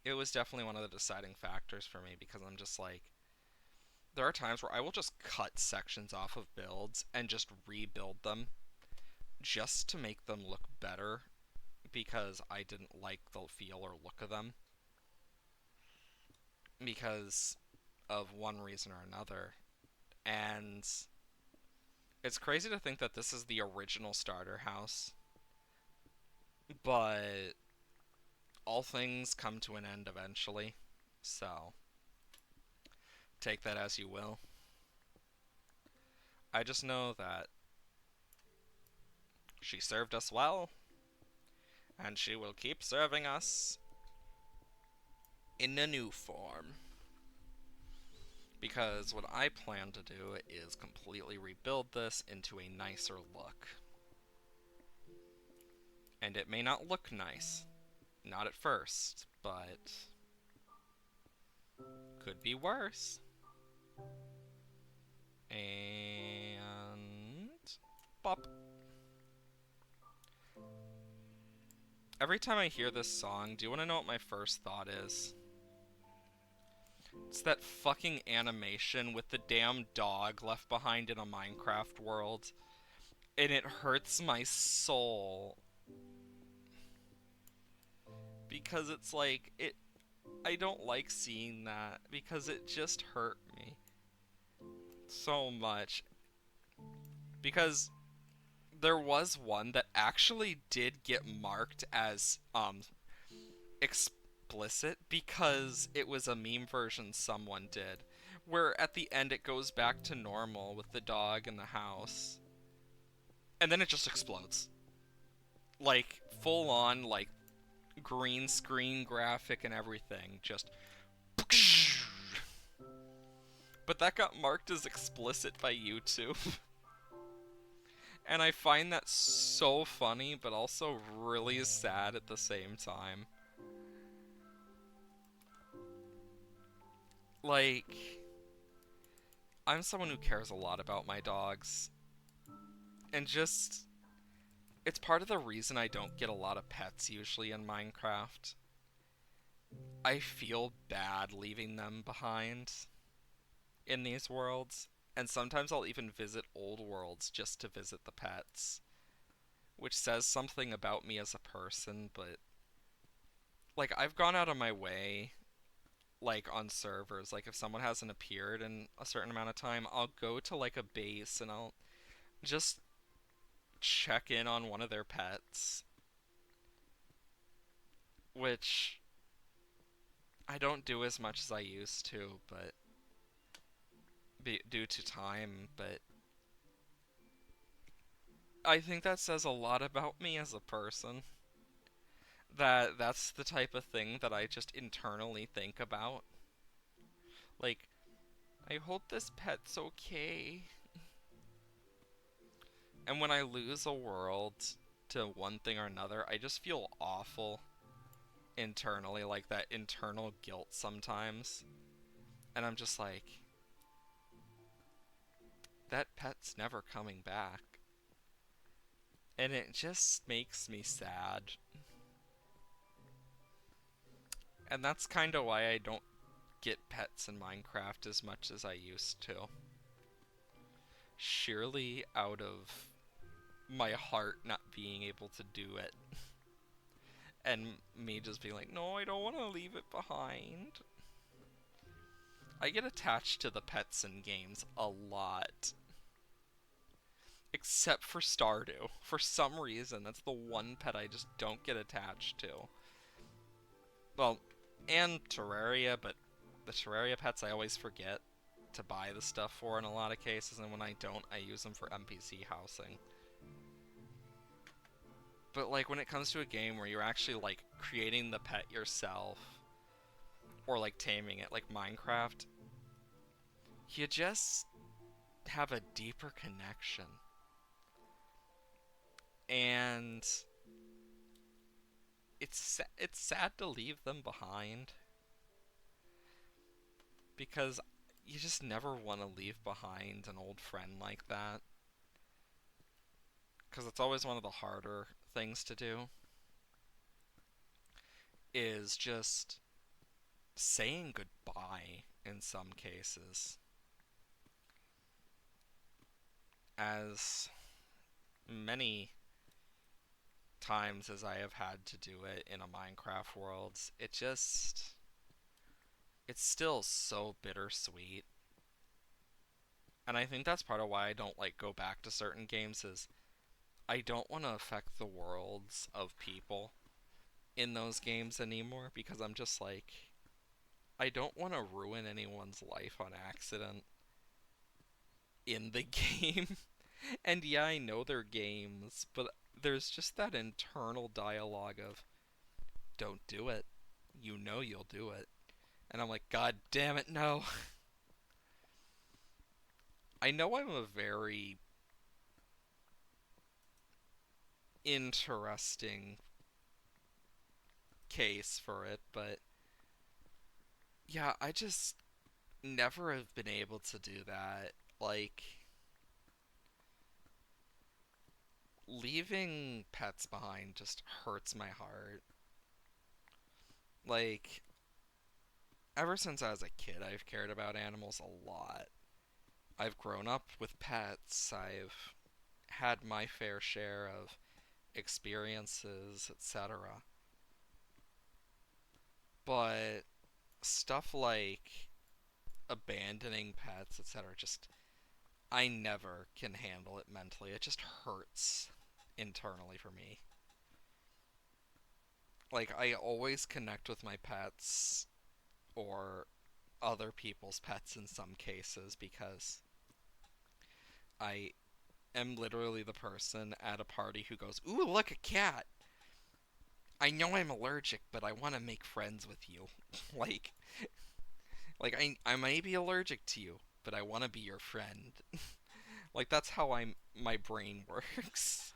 it was definitely one of the deciding factors for me because I'm just like... There are times where I will just cut sections off of builds and just rebuild them just to make them look better because I didn't like the feel or look of them. Because of one reason or another. And it's crazy to think that this is the original starter house. But all things come to an end eventually. So, take that as you will. I just know that she served us well, and she will keep serving us in a new form. Because what I plan to do is completely rebuild this into a nicer look. And it may not look nice. Not at first, but could be worse. And... Bop. Every time I hear this song, do you want to know what my first thought is? It's that fucking animation with the damn dog left behind in a Minecraft world. And it hurts my soul. Because it's like, I don't like seeing that. Because it just hurt me. So much. Because there was one that actually did get marked as, explicit because it was a meme version someone did, where at the end it goes back to normal with the dog in the house, and then it just explodes. Like, full on, like, green screen graphic and everything, just... But that got marked as explicit by YouTube. And I find that so funny, but also really sad at the same time. Like, I'm someone who cares a lot about my dogs, and just, it's part of the reason I don't get a lot of pets usually in Minecraft. I feel bad leaving them behind in these worlds, and sometimes I'll even visit old worlds just to visit the pets, which says something about me as a person, but like I've gone out of my way like on servers, like if someone hasn't appeared in a certain amount of time, I'll go to like a base and I'll just check in on one of their pets, which I don't do as much as I used to, but due to time, but I think that says a lot about me as a person. That's the type of thing that I just internally think about. Like, I hope this pet's okay. And when I lose a world to one thing or another, I just feel awful internally, like that internal guilt sometimes. And I'm just like, that pet's never coming back. And it just makes me sad. And that's kind of why I don't get pets in Minecraft as much as I used to. Surely out of my heart not being able to do it. And me just being like, no, I don't want to leave it behind. I get attached to the pets in games a lot. Except for Stardew. For some reason, that's the one pet I just don't get attached to. Well, and Terraria, but the Terraria pets I always forget to buy the stuff for in a lot of cases, and when I don't, I use them for NPC housing. But like when it comes to a game where you're actually like creating the pet yourself, or like taming it, like Minecraft, you just have a deeper connection. And it's sad to leave them behind because you just never want to leave behind an old friend like that, because it's always one of the harder things to do, is just saying goodbye in some cases. As many times as I have had to do it in a Minecraft world, it's still so bittersweet. And I think that's part of why I don't like go back to certain games is I don't want to affect the worlds of people in those games anymore, because I'm just like, I don't want to ruin anyone's life on accident in the game. And yeah, I know they're games, but there's just that internal dialogue of, don't do it. You know you'll do it. And I'm like, God damn it, no. I know I'm a very interesting case for it, but yeah, I just never have been able to do that. Like, leaving pets behind just hurts my heart. Like, ever since I was a kid, I've cared about animals a lot. I've grown up with pets, I've had my fair share of experiences, etc. But stuff like abandoning pets, etc., just I never can handle it mentally. It just hurts internally for me. Like, I always connect with my pets or other people's pets in some cases because I am literally the person at a party who goes, "Ooh, look, a cat! I know I'm allergic, but I want to make friends with you." like, I may be allergic to you, but I want to be your friend. Like that's how my brain works.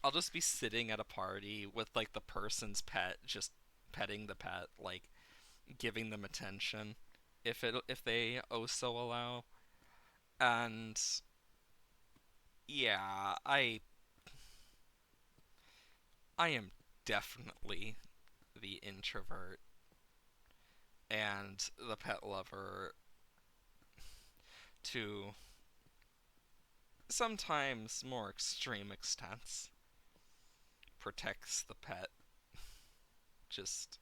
I'll just be sitting at a party with like the person's pet, just petting the pet, like giving them attention if they oh so allow. And yeah, I am definitely the introvert and the pet lover to sometimes more extreme extents. Protects the pet. Just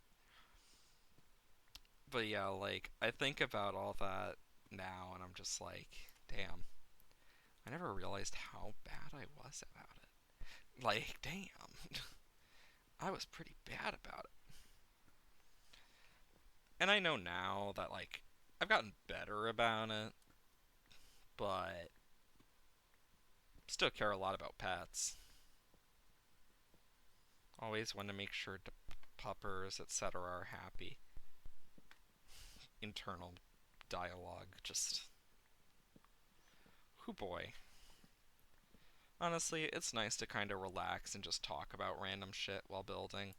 but yeah, like I think about all that now and I'm just like, damn, I never realized how bad I was about it. Like, damn, I was pretty bad about it. And I know now that like I've gotten better about it, but still care a lot about pets. Always want to make sure the puppers, etc., are happy. Internal dialogue, just, whoo boy. Honestly, it's nice to kind of relax and just talk about random shit while building.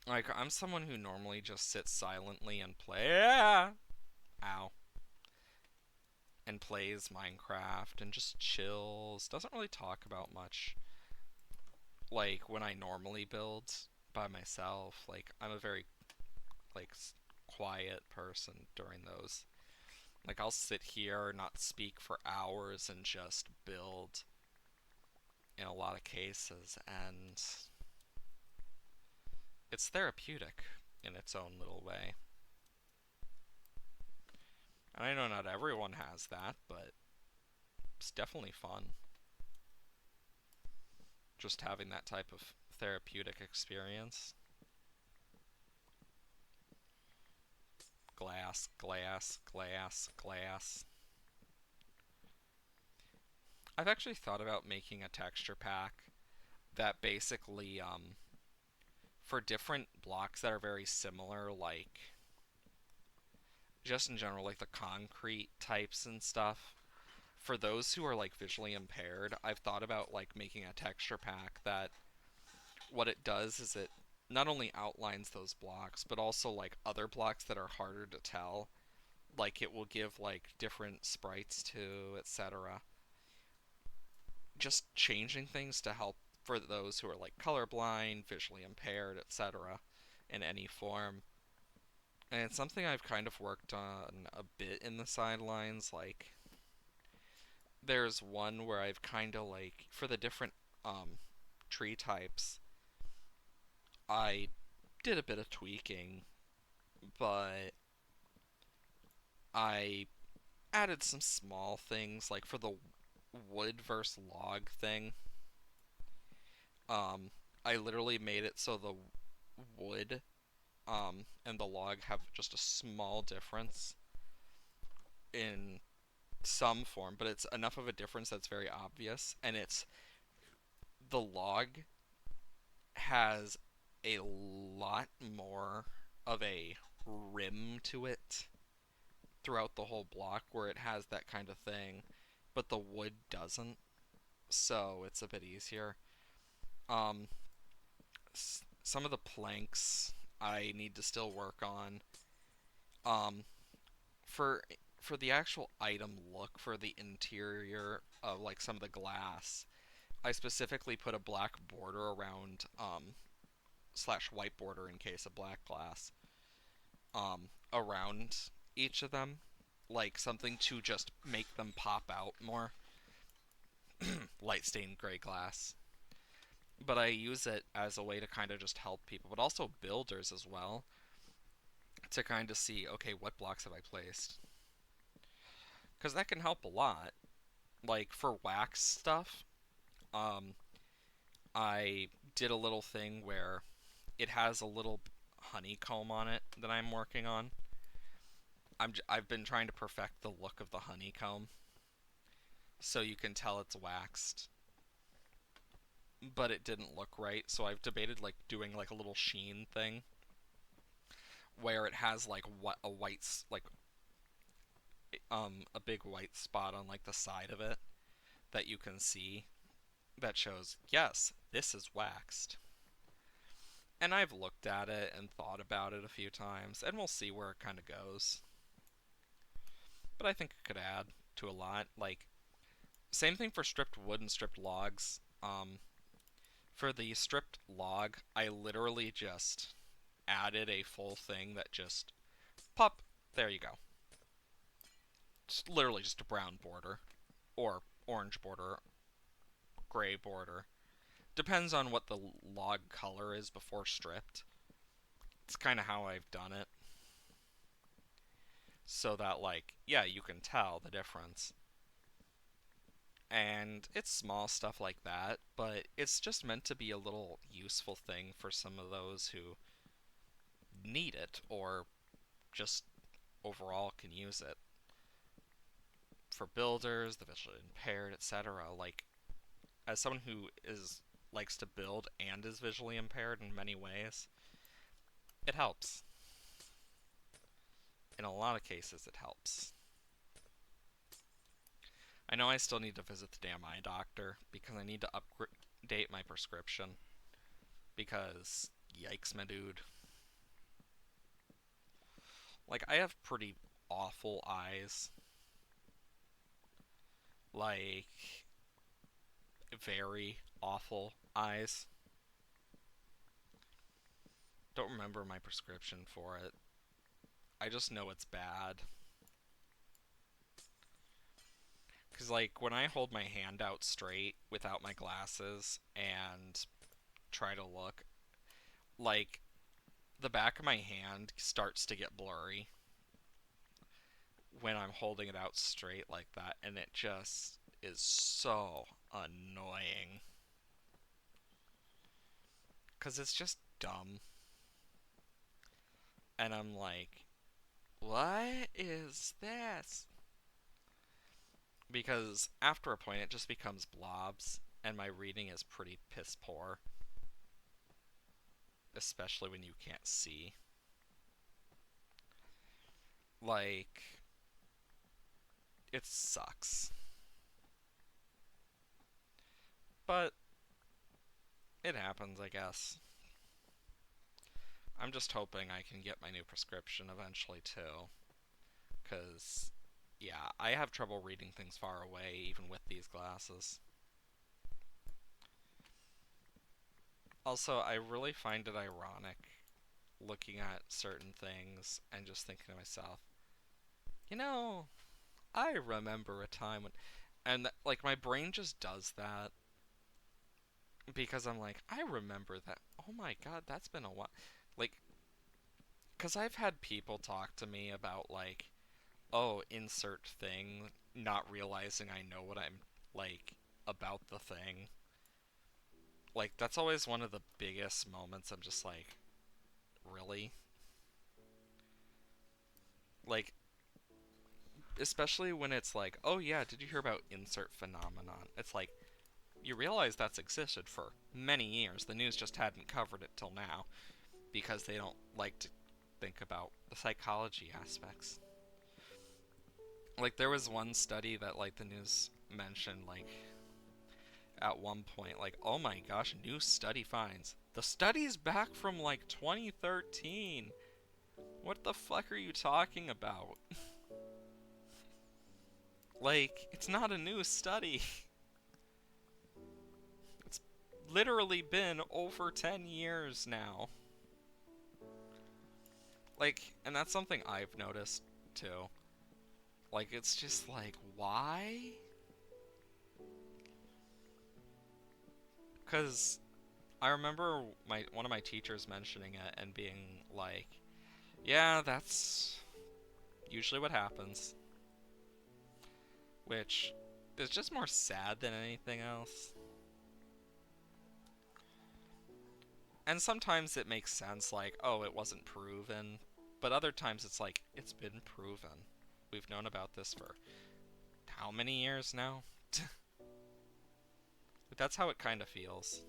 Like, I'm someone who normally just sits silently and ow, and plays Minecraft and just chills. Doesn't really talk about much. Like, when I normally build by myself, like, I'm a very, like, quiet person during those. Like, I'll sit here, not speak for hours, and just build in a lot of cases, and it's therapeutic in its own little way. And I know not everyone has that, but it's definitely fun. Just having that type of therapeutic experience. Glass, glass, glass, glass. I've actually thought about making a texture pack that basically, for different blocks that are very similar, like, just in general, like the concrete types and stuff, for those who are like visually impaired, I've thought about like making a texture pack that what it does is it not only outlines those blocks, but also like other blocks that are harder to tell. Like it will give like different sprites to, etc. Just changing things to help for those who are like colorblind, visually impaired, etc. in any form. And it's something I've kind of worked on a bit in the sidelines. Like, there's one where I've kind of like, for the different tree types, I did a bit of tweaking, but I added some small things, like for the wood versus log thing. Um, I literally made it so the wood and the log have just a small difference in some form, but it's enough of a difference that's very obvious. And it's the log has a lot more of a rim to it throughout the whole block where it has that kind of thing, but the wood doesn't, so it's a bit easier. Um, some of the planks I need to still work on. Um, for for the actual item look for the interior of like some of the glass, I specifically put a black border around slash white border in case of black glass around each of them, like something to just make them pop out more. Light stained gray glass. But I use it as a way to kind of just help people, but also builders as well, to kind of see, okay, what blocks have I placed? Because that can help a lot. Like for wax stuff, um, I did a little thing where it has a little honeycomb on it that I'm working on. I've been trying to perfect the look of the honeycomb so you can tell it's waxed, but it didn't look right. So I've debated like doing like a little sheen thing where it has like what a white like a big white spot on like the side of it that you can see that shows, yes, this is waxed. And I've looked at it and thought about it a few times, and we'll see where it kind of goes. But I think it could add to a lot. Like, same thing for stripped wood and stripped logs. For the stripped log, I literally just added a full thing that just pop. There you go. Just literally just a brown border, or orange border, gray border. Depends on what the log color is before stripped. It's kind of how I've done it. So that, like, yeah, you can tell the difference. And it's small stuff like that, but it's just meant to be a little useful thing for some of those who need it or just overall can use it. For builders, the visually impaired, etc. Like, as someone who is likes to build and is visually impaired in many ways, it helps. In a lot of cases, it helps. I know I still need to visit the damn eye doctor because I need to update my prescription. Because, yikes, my dude. Like, I have pretty awful eyes. Like, very awful eyes. Don't remember my prescription for it. I just know it's bad. Because, like, when I hold my hand out straight without my glasses and try to look, like, the back of my hand starts to get blurry when I'm holding it out straight like that, and it just is so annoying. Because it's just dumb. And I'm like, what is this? Because after a point, it just becomes blobs, and my reading is pretty piss poor. Especially when you can't see. Like, it sucks. But it happens, I guess. I'm just hoping I can get my new prescription eventually, too. Because, yeah, I have trouble reading things far away, even with these glasses. Also, I really find it ironic looking at certain things and just thinking to myself, you know, I remember a time when. And, like, my brain just does that because I'm like, I remember that. Oh my god, that's been a while. Like, because I've had people talk to me about, like, oh, insert thing, not realizing I know what I'm, like, about the thing. Like, that's always one of the biggest moments. I'm just like, really? Like, especially when it's like, oh yeah, did you hear about insert phenomenon? It's like, you realize that's existed for many years. The news just hadn't covered it till now because they don't like to think about the psychology aspects. Like, there was one study that, like, the news mentioned, like, at one point, like, oh my gosh, new study finds. The study's back from, like, 2013. What the fuck are you talking about? Like, it's not a new study. It's literally been over 10 years now. Like, and that's something I've noticed, too. Like, it's just like, why? Because I remember one of my teachers mentioning it and being like, yeah, that's usually what happens. Which is just more sad than anything else. And sometimes it makes sense, like, oh, it wasn't proven. But other times it's like, it's been proven. We've known about this for how many years now? That's how it kind of feels.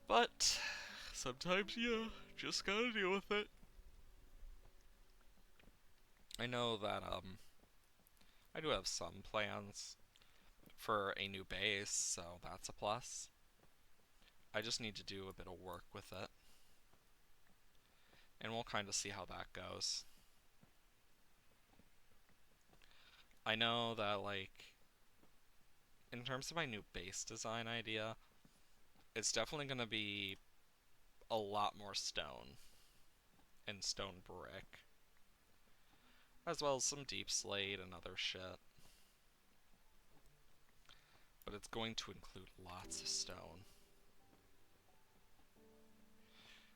But sometimes you just gotta deal with it. I know that I do have some plans for a new base, so that's a plus. I just need to do a bit of work with it, and we'll kind of see how that goes. I know that, like, in terms of my new base design idea, it's definitely going to be a lot more stone and stone brick, as well as some deep slate and other shit. But it's going to include lots of stone,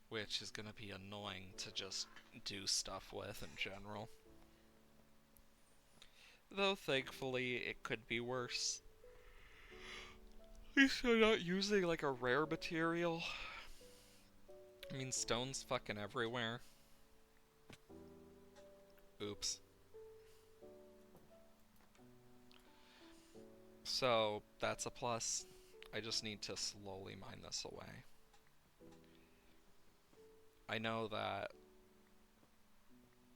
which is going to be annoying to just do stuff with in general. Though thankfully it could be worse. At least I'm not using like a rare material. I mean, stone's fucking everywhere. Oops. So that's a plus. I just need to slowly mine this away. I know that.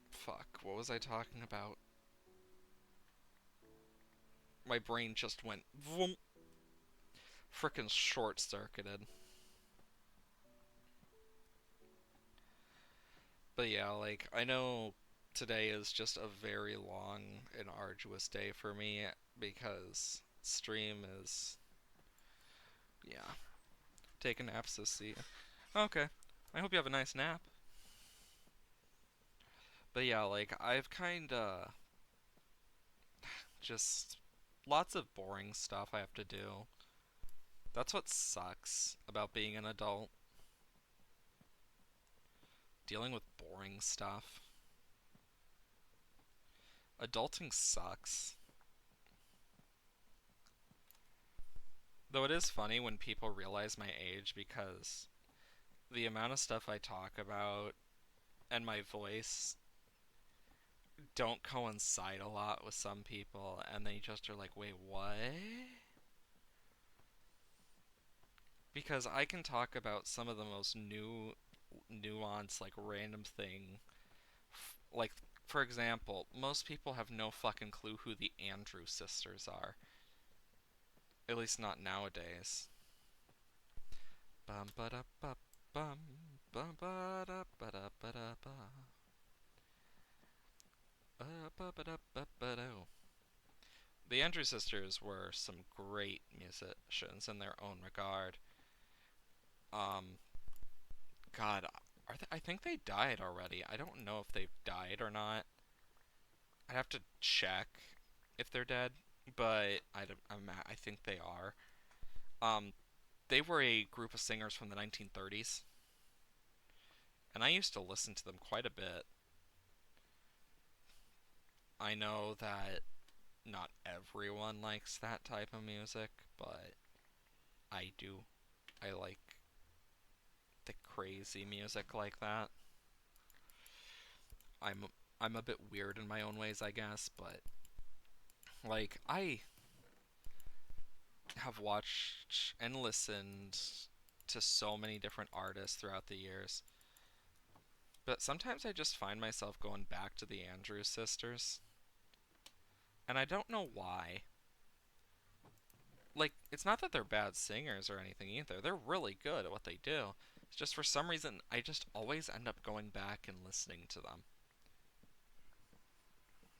Fuck, what was I talking about? My brain just went vroom. Frickin' short circuited. But yeah, like, I know today is just a very long and arduous day for me because stream is. Yeah. Taking naps this season. Okay. I hope you have a nice nap. But yeah, like, I've kinda just lots of boring stuff I have to do. That's what sucks about being an adult. Dealing with boring stuff. Adulting sucks. Though it is funny when people realize my age because the amount of stuff I talk about and my voice don't coincide a lot with some people, and they just are like, wait, what? Because I can talk about some of the most nuanced, like random thing. Like, for example, most people have no fucking clue who the Andrew sisters are. At least not nowadays. Bum ba da ba bum bum ba da ba da ba da ba. Ba ba da ba ba do. The Andrew sisters were some great musicians in their own regard. Um, God, I think they died already. I don't know if they've died or not. I'd have to check if they're dead, but I think they are. Um, they were a group of singers from the 1930s, and I used to listen to them quite a bit. I know that not everyone likes that type of music, but I do. I like the crazy music like that. I'm I'm a bit weird in my own ways, I guess, but like I have watched and listened to so many different artists throughout the years. But sometimes I just find myself going back to the Andrews sisters, and I don't know why. Like, it's not that they're bad singers or anything either. They're really good at what they do. It's just for some reason I just always end up going back and listening to them.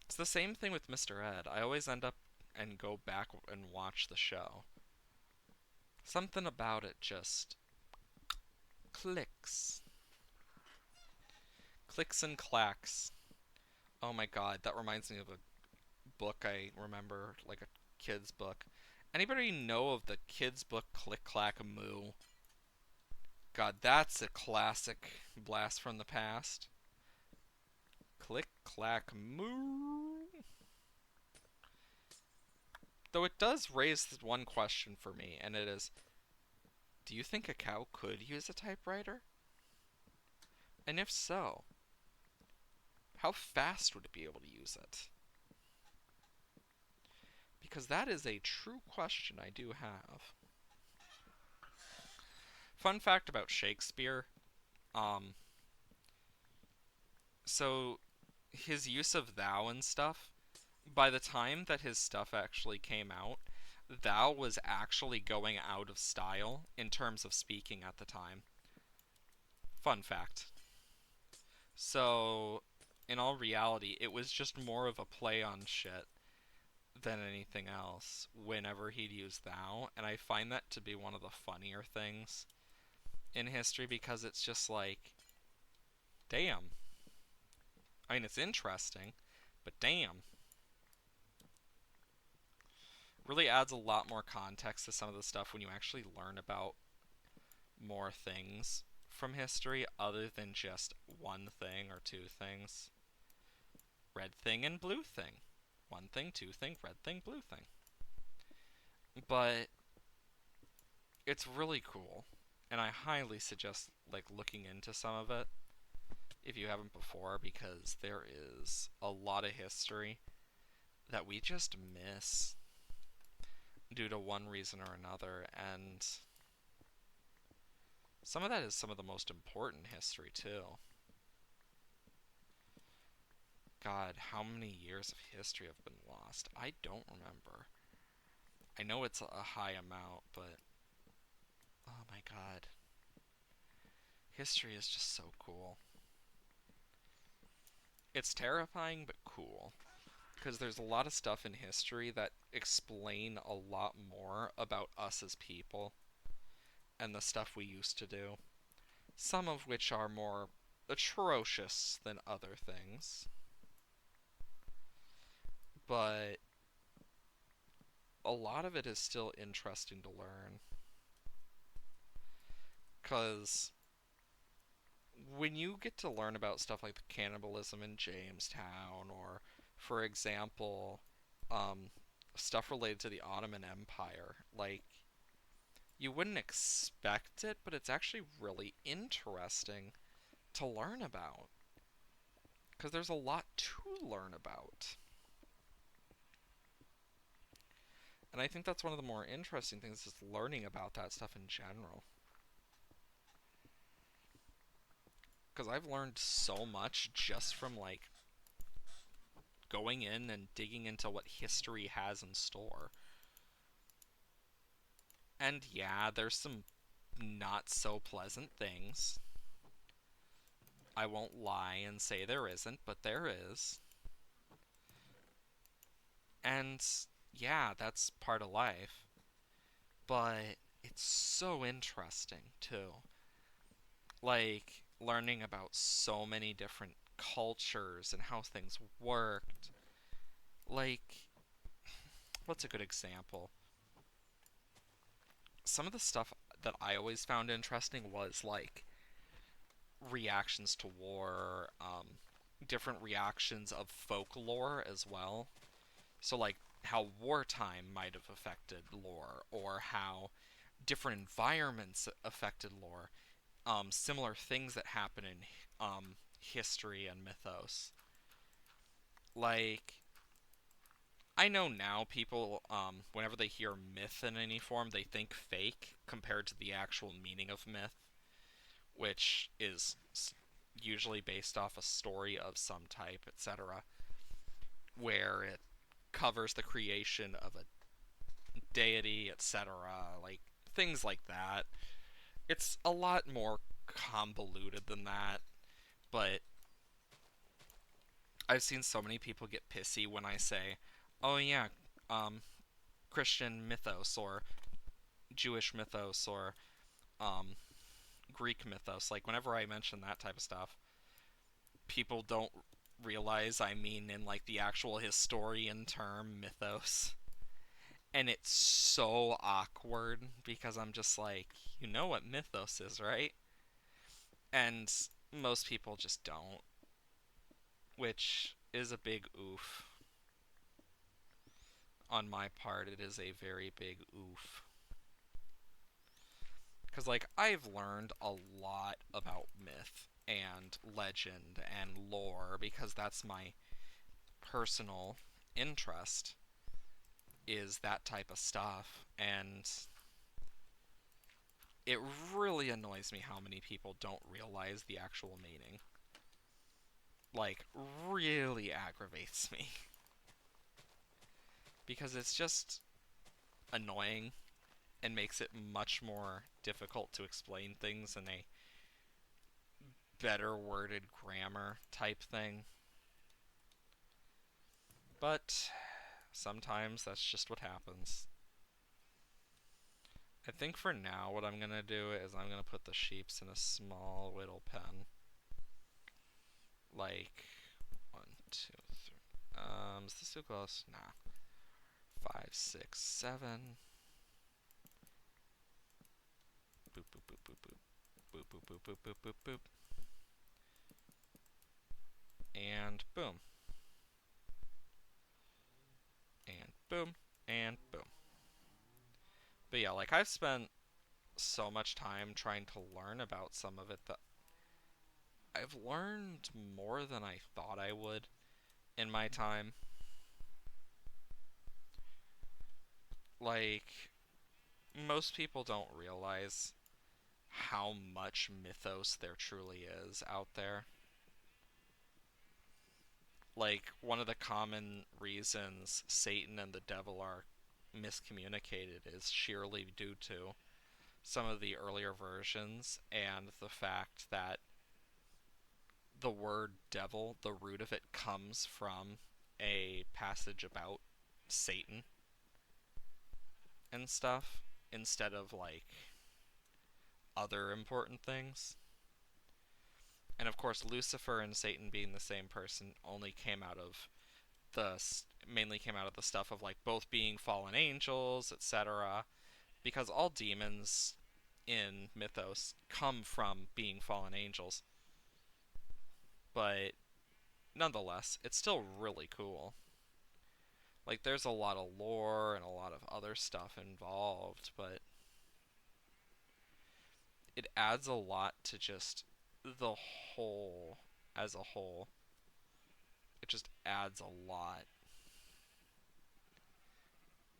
It's the same thing with Mr. Ed. I always end up and go back and watch the show. Something about it just clicks. Clicks and clacks. Oh my god, that reminds me of a book I remember, like a kid's book. Anybody know of the kid's book Click Clack Moo? God, that's a classic blast from the past. Click Clack Moo. Though it does raise one question for me, and it is, do you think a cow could use a typewriter? And if so, how fast would it be able to use it? Because that is a true question I do have. Fun fact about Shakespeare. Um, so his use of thou and stuff, by the time that his stuff actually came out, thou was actually going out of style in terms of speaking at the time. Fun fact. So, in all reality, it was just more of a play on shit than anything else whenever he'd use thou, and I find that to be one of the funnier things in history because it's just like, damn. I mean, it's interesting, but damn. Really adds a lot more context to some of the stuff when you actually learn about more things from history other than just one thing or two things. Red thing and blue thing. One thing, two thing, red thing, blue thing. But it's really cool, and I highly suggest like looking into some of it if you haven't before because there is a lot of history that we just miss due to one reason or another, and some of that is some of the most important history too. God, how many years of history have been lost? I don't remember. I know it's a high amount, but oh my god. History is just so cool. It's terrifying but cool because there's a lot of stuff in history that explain a lot more about us as people and the stuff we used to do. Some of which are more atrocious than other things, but a lot of it is still interesting to learn. Because when you get to learn about stuff like the cannibalism in Jamestown, or, for example, um, stuff related to the Ottoman Empire, like, you wouldn't expect it, but it's actually really interesting to learn about. Because there's a lot to learn about. And I think that's one of the more interesting things is learning about that stuff in general. Because I've learned so much just from, like, going in and digging into what history has in store. And yeah, there's some not so pleasant things. I won't lie and say there isn't, but there is. And yeah, that's part of life. But it's so interesting, too. Like, learning about so many different cultures and how things worked. Like, what's a good example? Some of the stuff that I always found interesting was, like, reactions to war, different reactions of folklore as well. So, like, how wartime might have affected lore, or how different environments affected lore. Similar things that happen in history and mythos. Like, I know now people, whenever they hear myth in any form, they think fake compared to the actual meaning of myth, which is usually based off a story of some type, etc., where it covers the creation of a deity, etc., like things like that. It's a lot more convoluted than that, but I've seen so many people get pissy when I say, "Oh yeah, um, Christian mythos or Jewish mythos or um, Greek mythos." Like whenever I mention that type of stuff, people don't realize I mean in like the actual historian term mythos. And it's so awkward because I'm just like, you know what mythos is, right? And most people just don't, which is a big oof. On my part, it is a very big oof. Because, like, I've learned a lot about myth and legend and lore because that's my personal interest, is that type of stuff. And it really annoys me how many people don't realize the actual meaning. like, really aggravates me. Because it's just annoying and makes it much more difficult to explain things in a better worded grammar type thing. But sometimes that's just what happens. I think for now what I'm gonna do is I'm gonna put the sheeps in a small little pen. Like, 1, 2, 3. Is this too close? Nah. 5, 6, 7. Boop, boop, boop, boop, boop. Boop, boop, boop, boop, boop, boop, boop. And boom. And boom. And boom. But yeah, like, I've spent so much time trying to learn about some of it that I've learned more than I thought I would in my time. Like, most people don't realize how much mythos there truly is out there. Like, one of the common reasons Satan and the devil are miscommunicated is sheerly due to some of the earlier versions and the fact that the word devil, the root of it comes from a passage about Satan and stuff instead of like other important things. And of course, Lucifer and Satan being the same person only came out of the mainly came out of the stuff of like both being fallen angels, etc. Because all demons in mythos come from being fallen angels. But nonetheless, it's still really cool. Like, there's a lot of lore and a lot of other stuff involved, but it adds a lot to just the whole as a whole. It just adds a lot.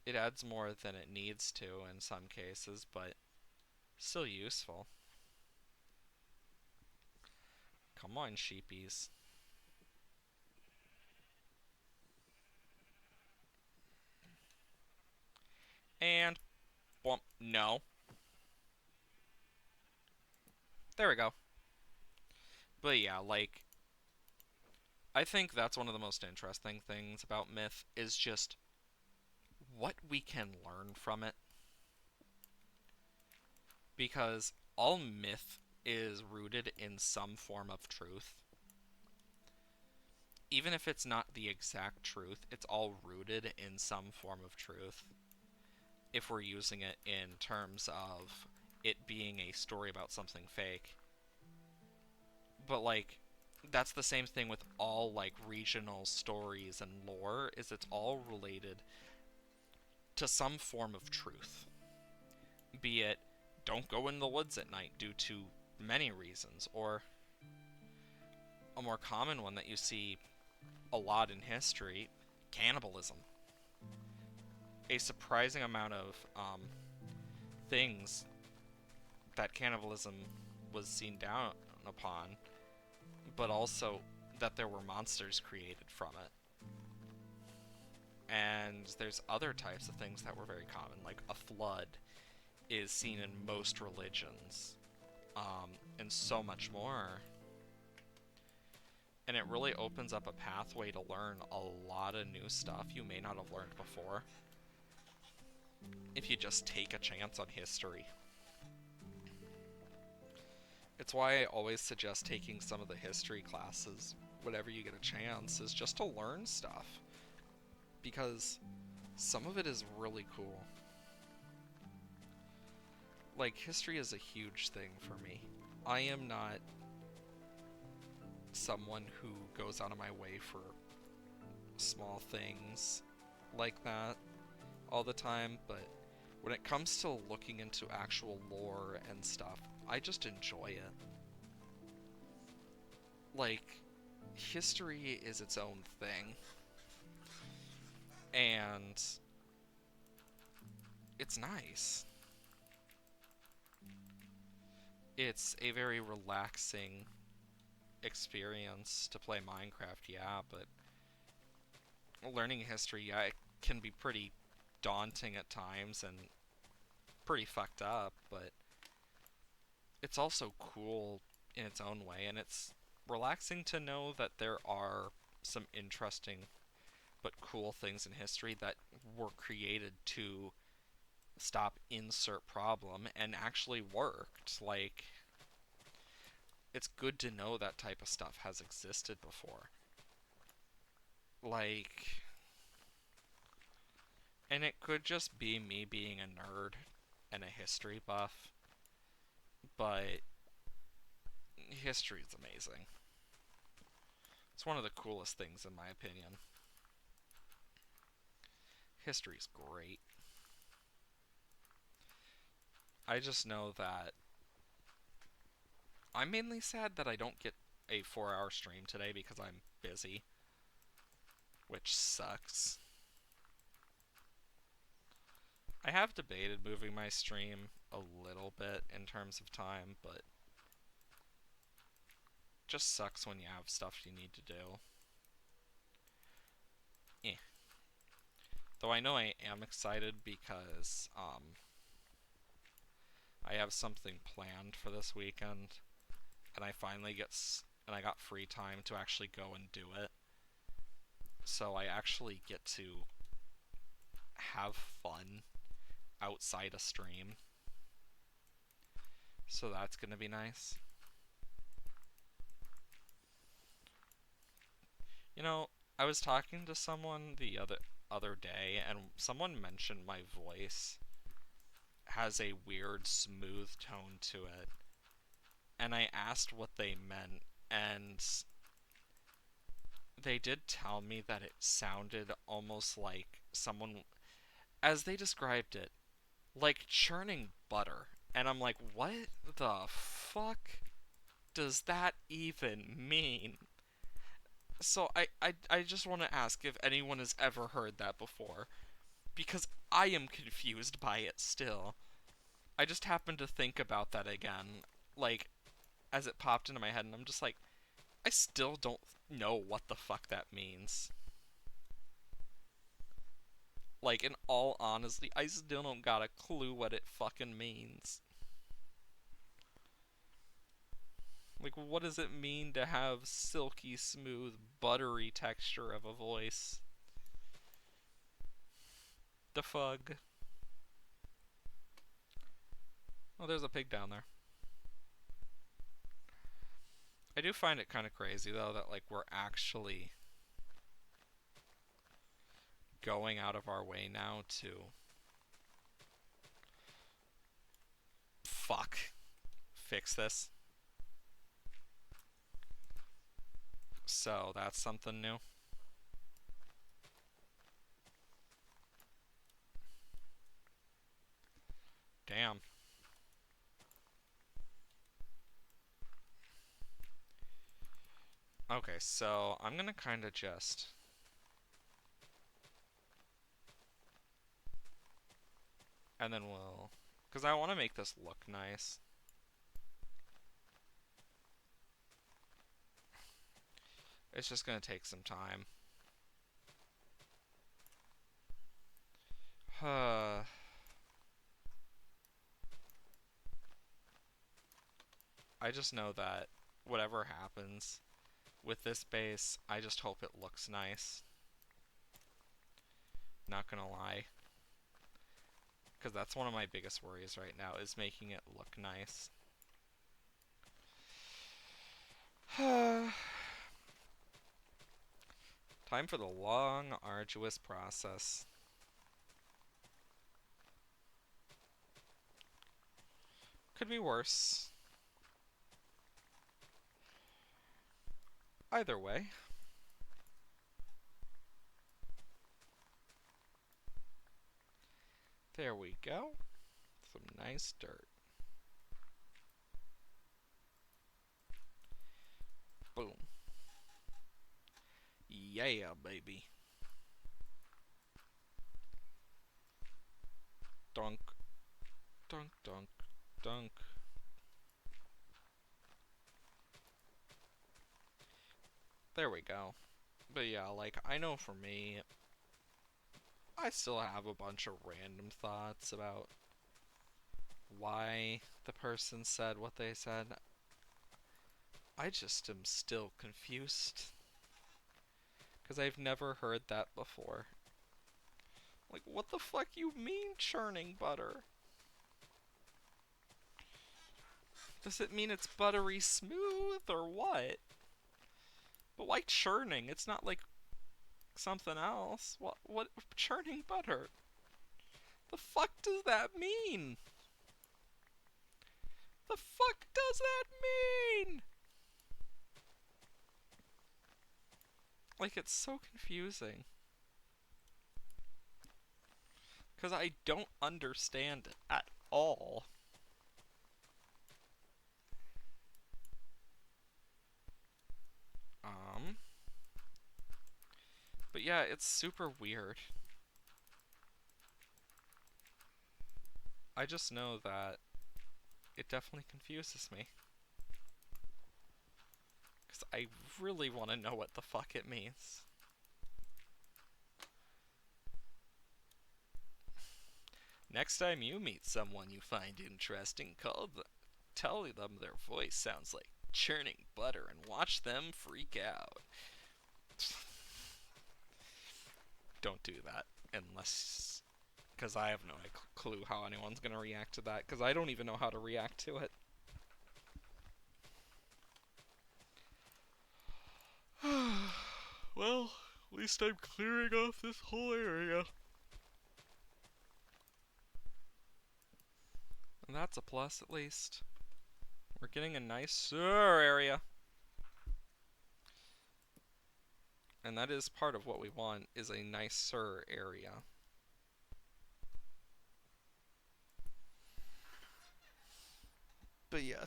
It adds more than it needs to in some cases, but still useful. Come on, sheepies. And, bump. No. There we go. But yeah, like, I think that's one of the most interesting things about myth is just what we can learn from it. Because all myth is rooted in some form of truth. Even if it's not the exact truth, it's all rooted in some form of truth. If we're using it in terms of it being a story about something fake. But like, that's the same thing with all like regional stories and lore, is it's all related to some form of truth. Be it don't go in the woods at night due to many reasons, or a more common one that you see a lot in history, cannibalism. A surprising amount of things that cannibalism was seen down upon, but also that there were monsters created from it. And there's other types of things that were very common, like a flood is seen in most religions, and so much more. And it really opens up a pathway to learn a lot of new stuff you may not have learned before if you just take a chance on history. It's why I always suggest taking some of the history classes whenever you get a chance, is just to learn stuff. Because some of it is really cool. Like, history is a huge thing for me. I am not someone who goes out of my way for small things like that all the time, but when it comes to looking into actual lore and stuff, I just enjoy it. Like, history is its own thing, and it's nice. It's a very relaxing experience to play Minecraft, yeah, but learning history, yeah, it can be pretty daunting at times and pretty fucked up, but it's also cool in its own way, and it's relaxing to know that there are some interesting but cool things in history that were created to stop insert problem and actually worked. Like, it's good to know that type of stuff has existed before. Like, and it could just be me being a nerd and a history buff, but history is amazing. It's one of the coolest things, in my opinion. History's great. I just know that I'm mainly sad that I don't get a 4-hour stream today because I'm busy, which sucks. I have debated moving my stream a little bit in terms of time, but just sucks when you have stuff you need to do. Eh. Though I know I am excited because I have something planned for this weekend, and I got free time to actually go and do it. So I actually get to have fun outside a stream. So that's gonna be nice. You know, I was talking to someone the other day, and someone mentioned my voice has a weird smooth tone to it. And I asked what they meant, and they did tell me that it sounded almost like someone, as they described it, like churning butter. And I'm like, what the fuck does that even mean? So I just want to ask if anyone has ever heard that before, because I am confused by it still. I just happened to think about that again, like, as it popped into my head, and I'm just like, I still don't know what the fuck that means. Like, in all honesty, I still don't got a clue what it fucking means. Like, what does it mean to have silky, smooth, buttery texture of a voice? The fug. Oh, there's a pig down there. I do find it kind of crazy, though, that, like, we're actually going out of our way now to... Fuck. Fix this. So, that's something new. Damn. Okay, so I'm gonna kind of just... And then we'll... Because I want to make this look nice. It's just gonna take some time. I just know that whatever happens with this base, I just hope it looks nice. Not gonna lie. Because that's one of my biggest worries right now, is making it look nice. Time for the long, arduous process. Could be worse. Either way. There we go. Some nice dirt. Boom. Yeah, baby. Dunk. Dunk, dunk, dunk. there we go. But yeah, like, I know for me, I still have a bunch of random thoughts about why the person said what they said. I just am still confused. Because I've never heard that before. Like, what the fuck you mean churning butter? Does it mean it's buttery smooth or what? But why churning? It's not like something else. What churning butter? The fuck does that mean? The fuck does that mean? Like, it's so confusing. Because I don't understand it at all. Um, but yeah, it's super weird. I just know that it definitely confuses me. Because I really want to know what the fuck it means. Next time you meet someone you find interesting, tell them their voice sounds like churning butter and watch them freak out. Don't do that unless, because I have no clue how anyone's gonna react to that, because I don't even know how to react to it. Well, at least I'm clearing off this whole area. And that's a plus, at least. We're getting a nicer area. And that is part of what we want, is a nicer area. But yeah,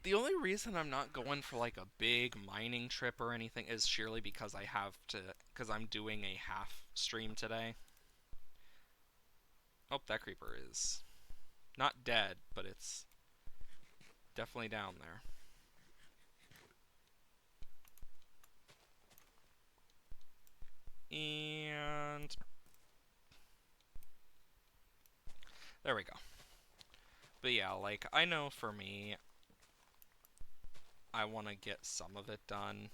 the only reason I'm not going for like a big mining trip or anything is sheerly because I have to, because I'm doing a half stream today. Oh, that creeper is not dead, but it's definitely down there. And there we go. But yeah, like, I know for me, I want to get some of it done.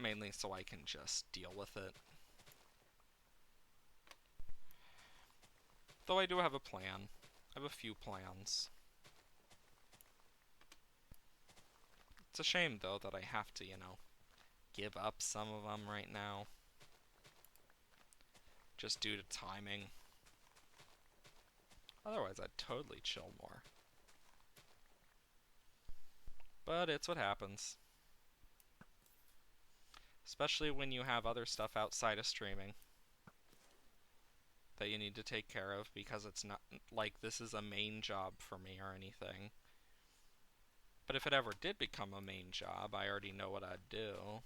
Mainly so I can just deal with it. Though I do have a plan. I have a few plans. It's a shame, though, that I have to, give up some of them right now. Just due to timing. Otherwise, I'd totally chill more. But it's what happens. Especially when you have other stuff outside of streaming that you need to take care of, because it's not like this is a main job for me or anything. But if it ever did become a main job, I already know what I'd do.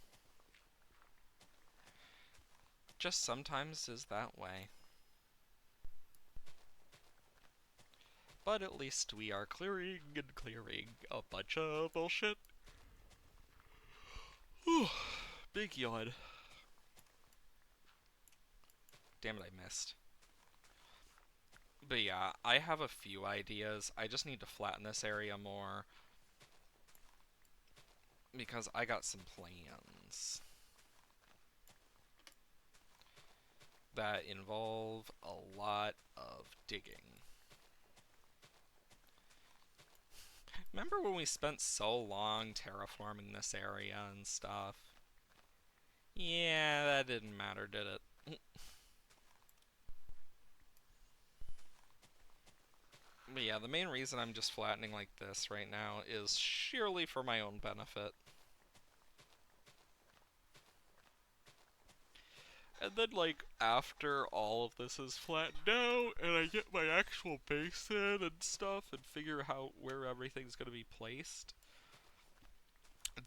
Just sometimes is that way. But at least we are clearing and clearing a bunch of bullshit. Whew, big yawn. Damn it, I missed. But yeah, I have a few ideas. I just need to flatten this area more, because I got some plans that involve a lot of digging. Remember when we spent so long terraforming this area and stuff? Yeah, that didn't matter, did it? But yeah, the main reason I'm just flattening like this right now is sheerly for my own benefit. And then, like, after all of this is flattened out, and I get my actual base in and stuff, and figure out where everything's gonna be placed,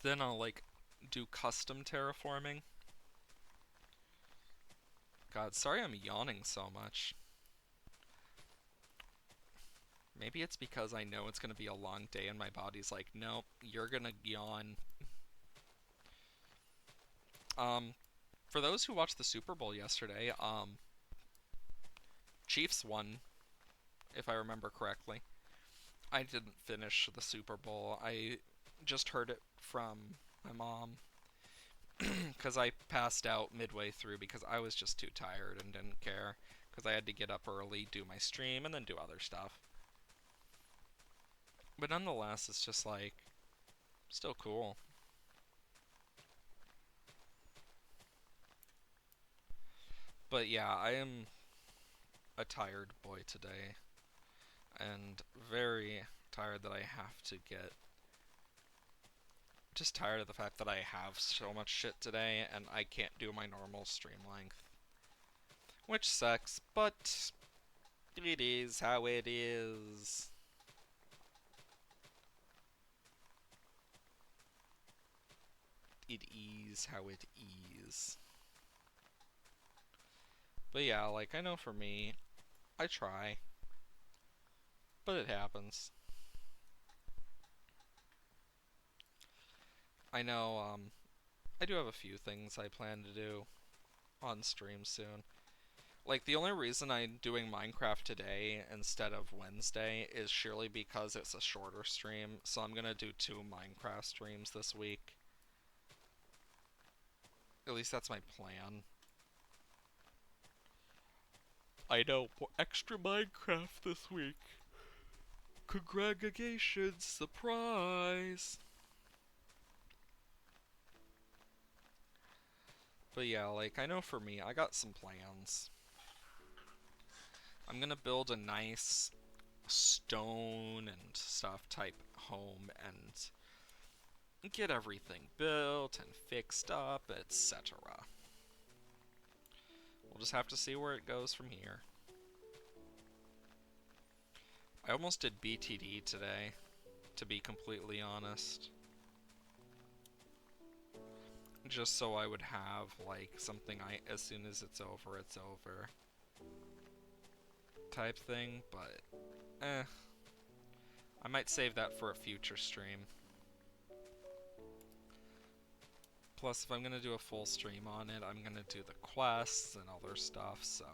then I'll, like, do custom terraforming. God, sorry I'm yawning so much. Maybe it's because I know it's gonna be a long day and my body's like, nope, you're gonna yawn. Um, for those who watched the Super Bowl yesterday, Chiefs won, if I remember correctly. I didn't finish the Super Bowl. I just heard it from my mom because I passed out midway through because I was just too tired and didn't care because I had to get up early, do my stream, and then do other stuff. But nonetheless, it's just like still cool. But yeah, I am a tired boy today and very tired that I have to get just tired of the fact that I have so much shit today and I can't do my normal stream length. Which sucks, but it is how it is. It is how it is. But yeah, like, I know for me, I try, but it happens. I know, I do have a few things I plan to do on stream soon. Like, the only reason I'm doing Minecraft today instead of Wednesday is surely because it's a shorter stream, so I'm gonna do 2 Minecraft streams this week. At least that's my plan. I know, extra Minecraft this week. Congratulations, surprise! But yeah, like, I know for me, I got some plans. I'm gonna build a nice stone and stuff type home and get everything built and fixed up, etc. We'll just have to see where it goes from here. I almost did BTD today, to be completely honest. Just so I would have, like, something as soon as it's over, type thing, but, eh. I might save that for a future stream. Plus, if I'm gonna do a full stream on it, I'm gonna do the quests and other stuff, so...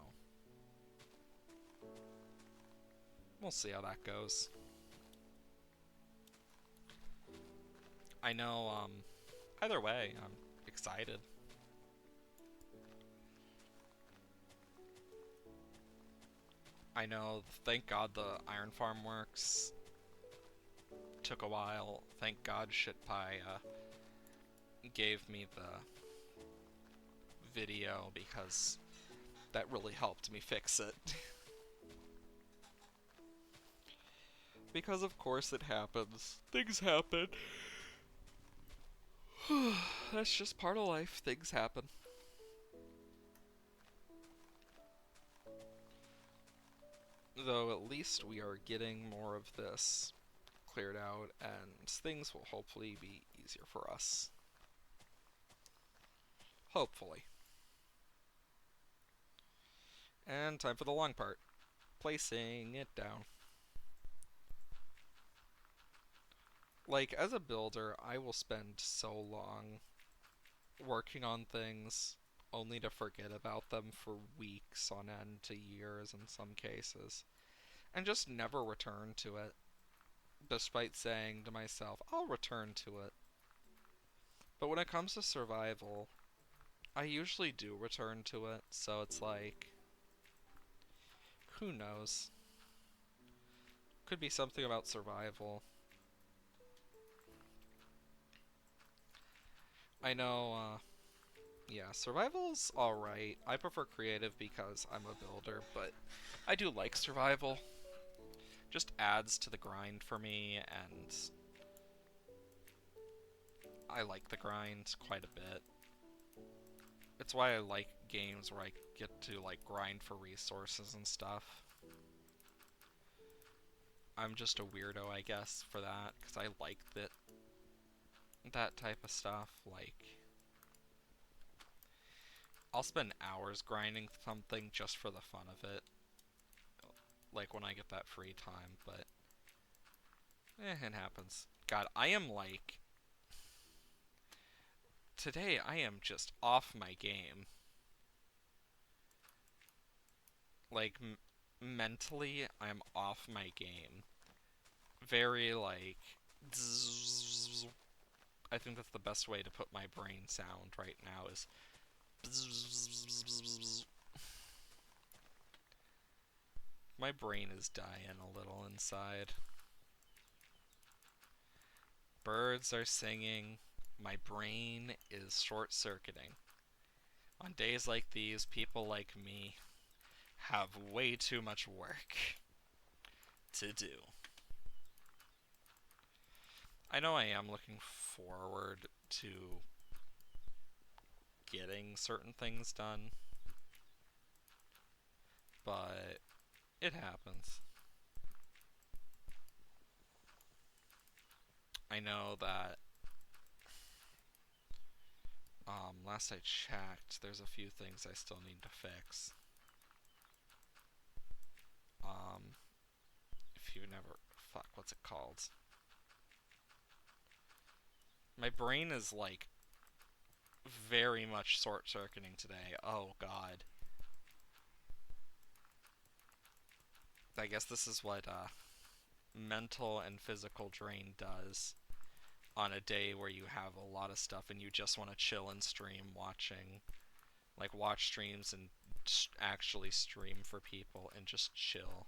we'll see how that goes. I know, either way, I'm excited. I know, thank God the Iron Farm works. Took a while. Thank God ShitPie gave me the video because that really helped me fix it. Because of course it happens. Things happen. That's just part of life. Things happen. Though at least we are getting more of this cleared out and things will hopefully be easier for us. Hopefully. And time for the long part. Placing it down. Like, as a builder, I will spend so long working on things only to forget about them for weeks on end to years in some cases, and just never return to it, despite saying to myself, I'll return to it. But when it comes to survival, I usually do return to it, so it's like, who knows? Could be something about survival. I know, yeah, survival's alright. I prefer creative because I'm a builder, but I do like survival. Just adds to the grind for me, and I like the grind quite a bit. It's why I like games where I get to, like, grind for resources and stuff. I'm just a weirdo, I guess, for that, because I like that type of stuff. Like, I'll spend hours grinding something just for the fun of it, like when I get that free time, but it happens. God, I am like Today I am just off my game. Like, mentally, I'm off my game. Very, like, zzz, I think that's the best way to put my brain sound right now is bzzz. My brain is dying a little inside. Birds are singing. My brain is short-circuiting. On days like these, people like me have way too much work to do. I know I am looking forward to getting certain things done, but it happens. I know that last I checked, there's a few things I still need to fix. If you never, fuck, what's it called? My brain is like very much short-circuiting today. Oh god. I guess this is what mental and physical drain does on a day where you have a lot of stuff and you just want to chill and stream watching. Like, watch streams and actually stream for people and just chill.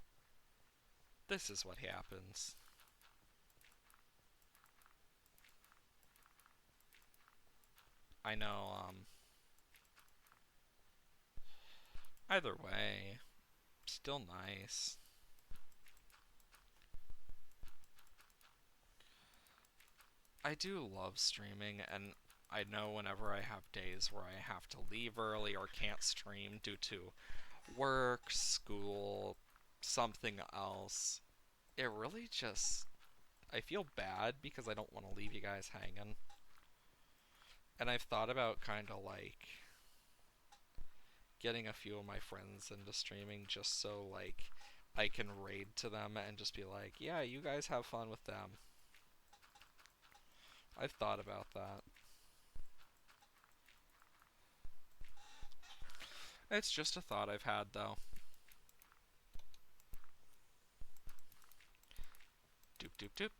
This is what happens. I know, either way, still nice. I do love streaming, and I know whenever I have days where I have to leave early or can't stream due to work, school, something else, it really just, I feel bad because I don't want to leave you guys hanging. And I've thought about kind of like getting a few of my friends into streaming just so like I can raid to them and just be like, yeah, you guys have fun with them. I've thought about that. It's just a thought I've had though. Doop doop doop.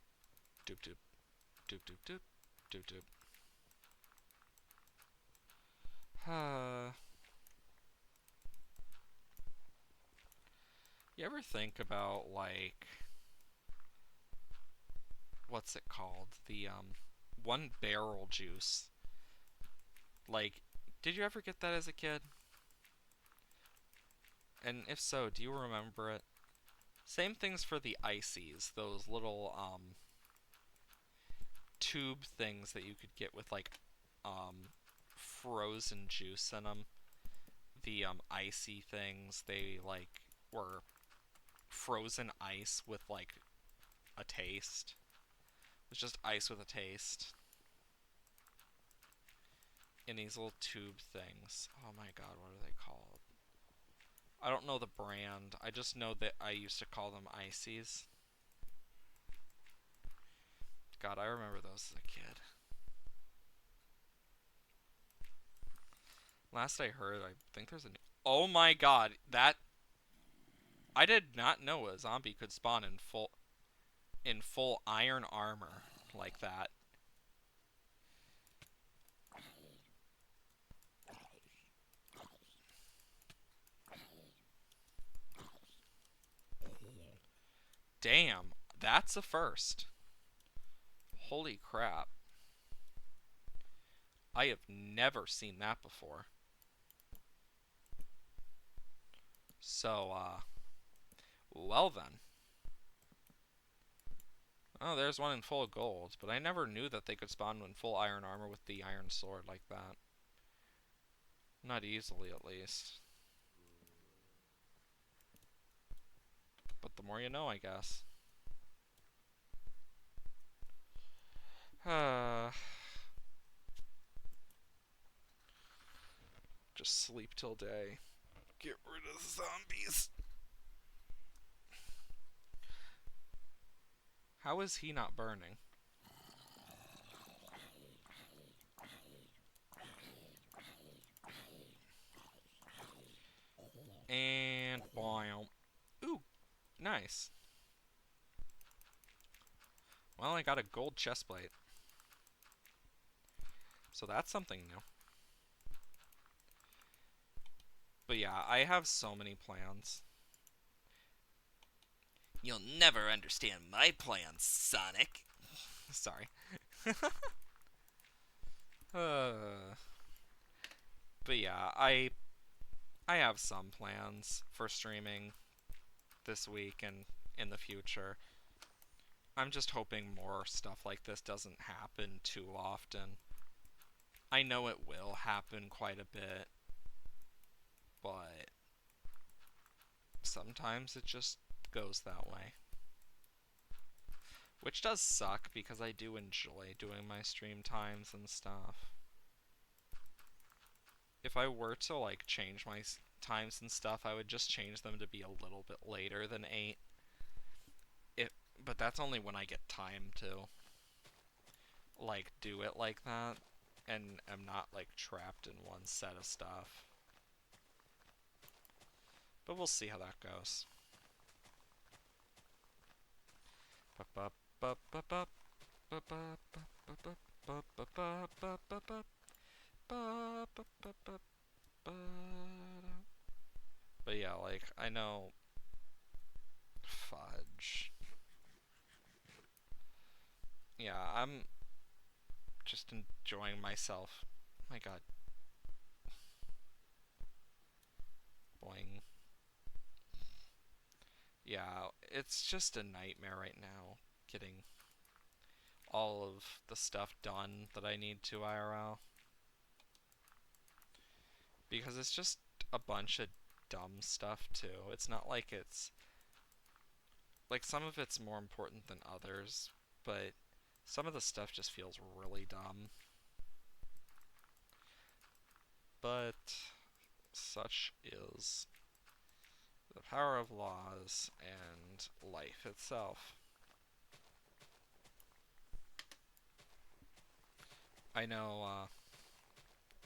Doop doop. Doop doop doop. Doop doop. You ever think about like what's it called? The one barrel juice. Like, did you ever get that as a kid? And if so, do you remember it? Same things for the ices, those little tube things that you could get with like frozen juice in them. The icy things, they like were frozen ice with like a taste. It was just ice with a taste. In these little tube things. Oh my god, what are they called? I don't know the brand. I just know that I used to call them ices. God, I remember those as a kid. Last I heard, I think there's a new... Oh my god, that... I did not know a zombie could spawn in full iron armor like that. Damn, that's a first. Holy crap. I have never seen that before. So, well then. Oh, there's one in full gold, but I never knew that they could spawn in full iron armor with the iron sword like that. Not easily, at least. But the more you know, I guess. Just sleep till day. Get rid of the zombies. How is he not burning? And wow. Ooh, nice. Well, I got a gold chestplate. So that's something new. But yeah, I have so many plans. You'll never understand my plans, Sonic. Sorry. uh, but yeah, I have some plans for streaming this week and in the future. I'm just hoping more stuff like this doesn't happen too often. I know it will happen quite a bit, but sometimes it just goes that way. Which does suck because I do enjoy doing my stream times and stuff. If I were to like change my times and stuff, I would just change them to be a little bit later than 8. It, but that's only when I get time to like do it like that and am not like trapped in one set of stuff. But we'll see how that goes. But yeah, like I know fudge. Yeah, I'm just enjoying myself. My god. Boing. Yeah, it's just a nightmare right now getting all of the stuff done that I need to IRL. Because it's just a bunch of dumb stuff too. It's not like it's like some of it's more important than others, but some of the stuff just feels really dumb. But such is the power of laws and life itself. I know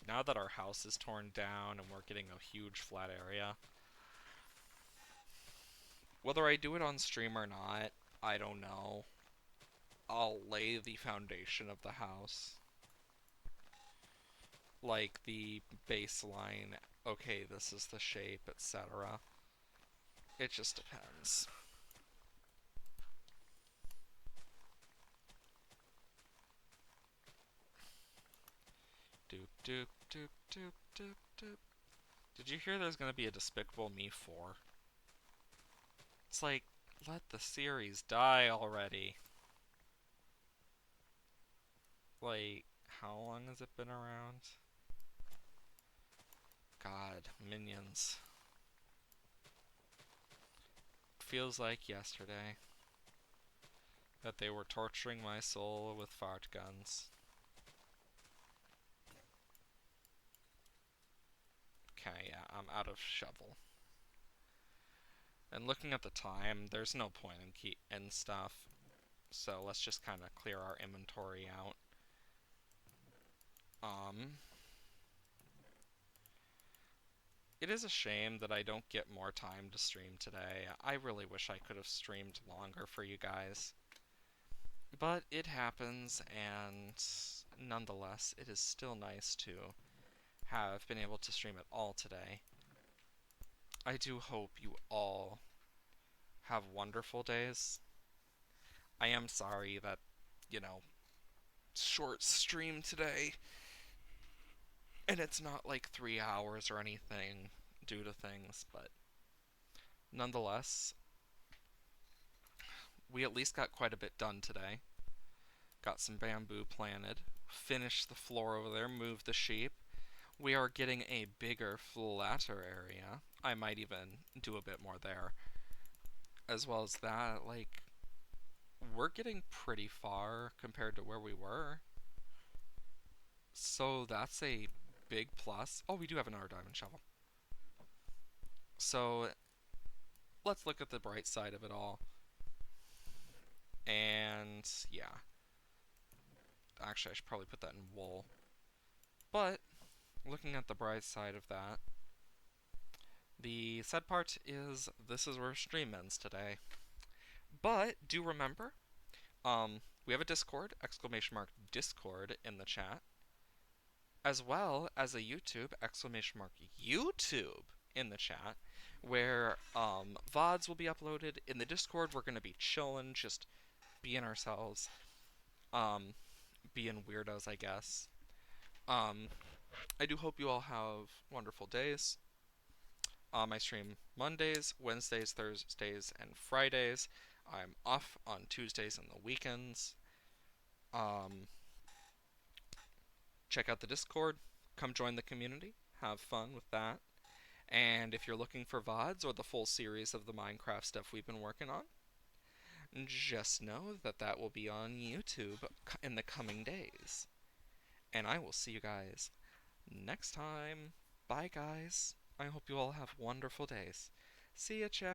now that our house is torn down and we're getting a huge flat area, whether I do it on stream or not, I don't know. I'll lay the foundation of the house. Like the baseline, okay, this is the shape, etc. It just depends. Doop doop doop doop doop doop. Did you hear there's gonna be a Despicable Me 4? It's like, let the series die already. Like, how long has it been around? God, Minions. Feels like yesterday that they were torturing my soul with fart guns. Okay, yeah, I'm out of shovel. And looking at the time, there's no point in stuff. So let's just kind of clear our inventory out. It is a shame that I don't get more time to stream today. I really wish I could have streamed longer for you guys. But it happens, and nonetheless, it is still nice to have been able to stream at all today. I do hope you all have wonderful days. I am sorry that, you know, short stream today, and it's not like 3 hours or anything due to things, but nonetheless, we at least got quite a bit done today. Got some bamboo planted, finished the floor over there, moved the sheep. We are getting a bigger, flatter area. I might even do a bit more there. As well as that, like, we're getting pretty far compared to where we were. So that's a big plus. Oh, we do have another diamond shovel. So let's look at the bright side of it all. And yeah. Actually, I should probably put that in wool. But looking at the bright side of that, The sad part is this is where stream ends today. But do remember, we have a Discord, exclamation mark Discord in the chat, as well as a YouTube, exclamation mark YouTube in the chat, where VODs will be uploaded. In the Discord, we're gonna be chilling, just being ourselves, um, being weirdos, I guess. Um, I do hope you all have wonderful days. I stream Mondays, Wednesdays, Thursdays, and Fridays. I'm off on Tuesdays and the weekends. Um, Check out the Discord. Come join the community. Have fun with that. And if you're looking for VODs or the full series of the Minecraft stuff we've been working on, just know that that will be on YouTube in the coming days. And I will see you guys next time. Bye, guys. I hope you all have wonderful days. See ya, chat.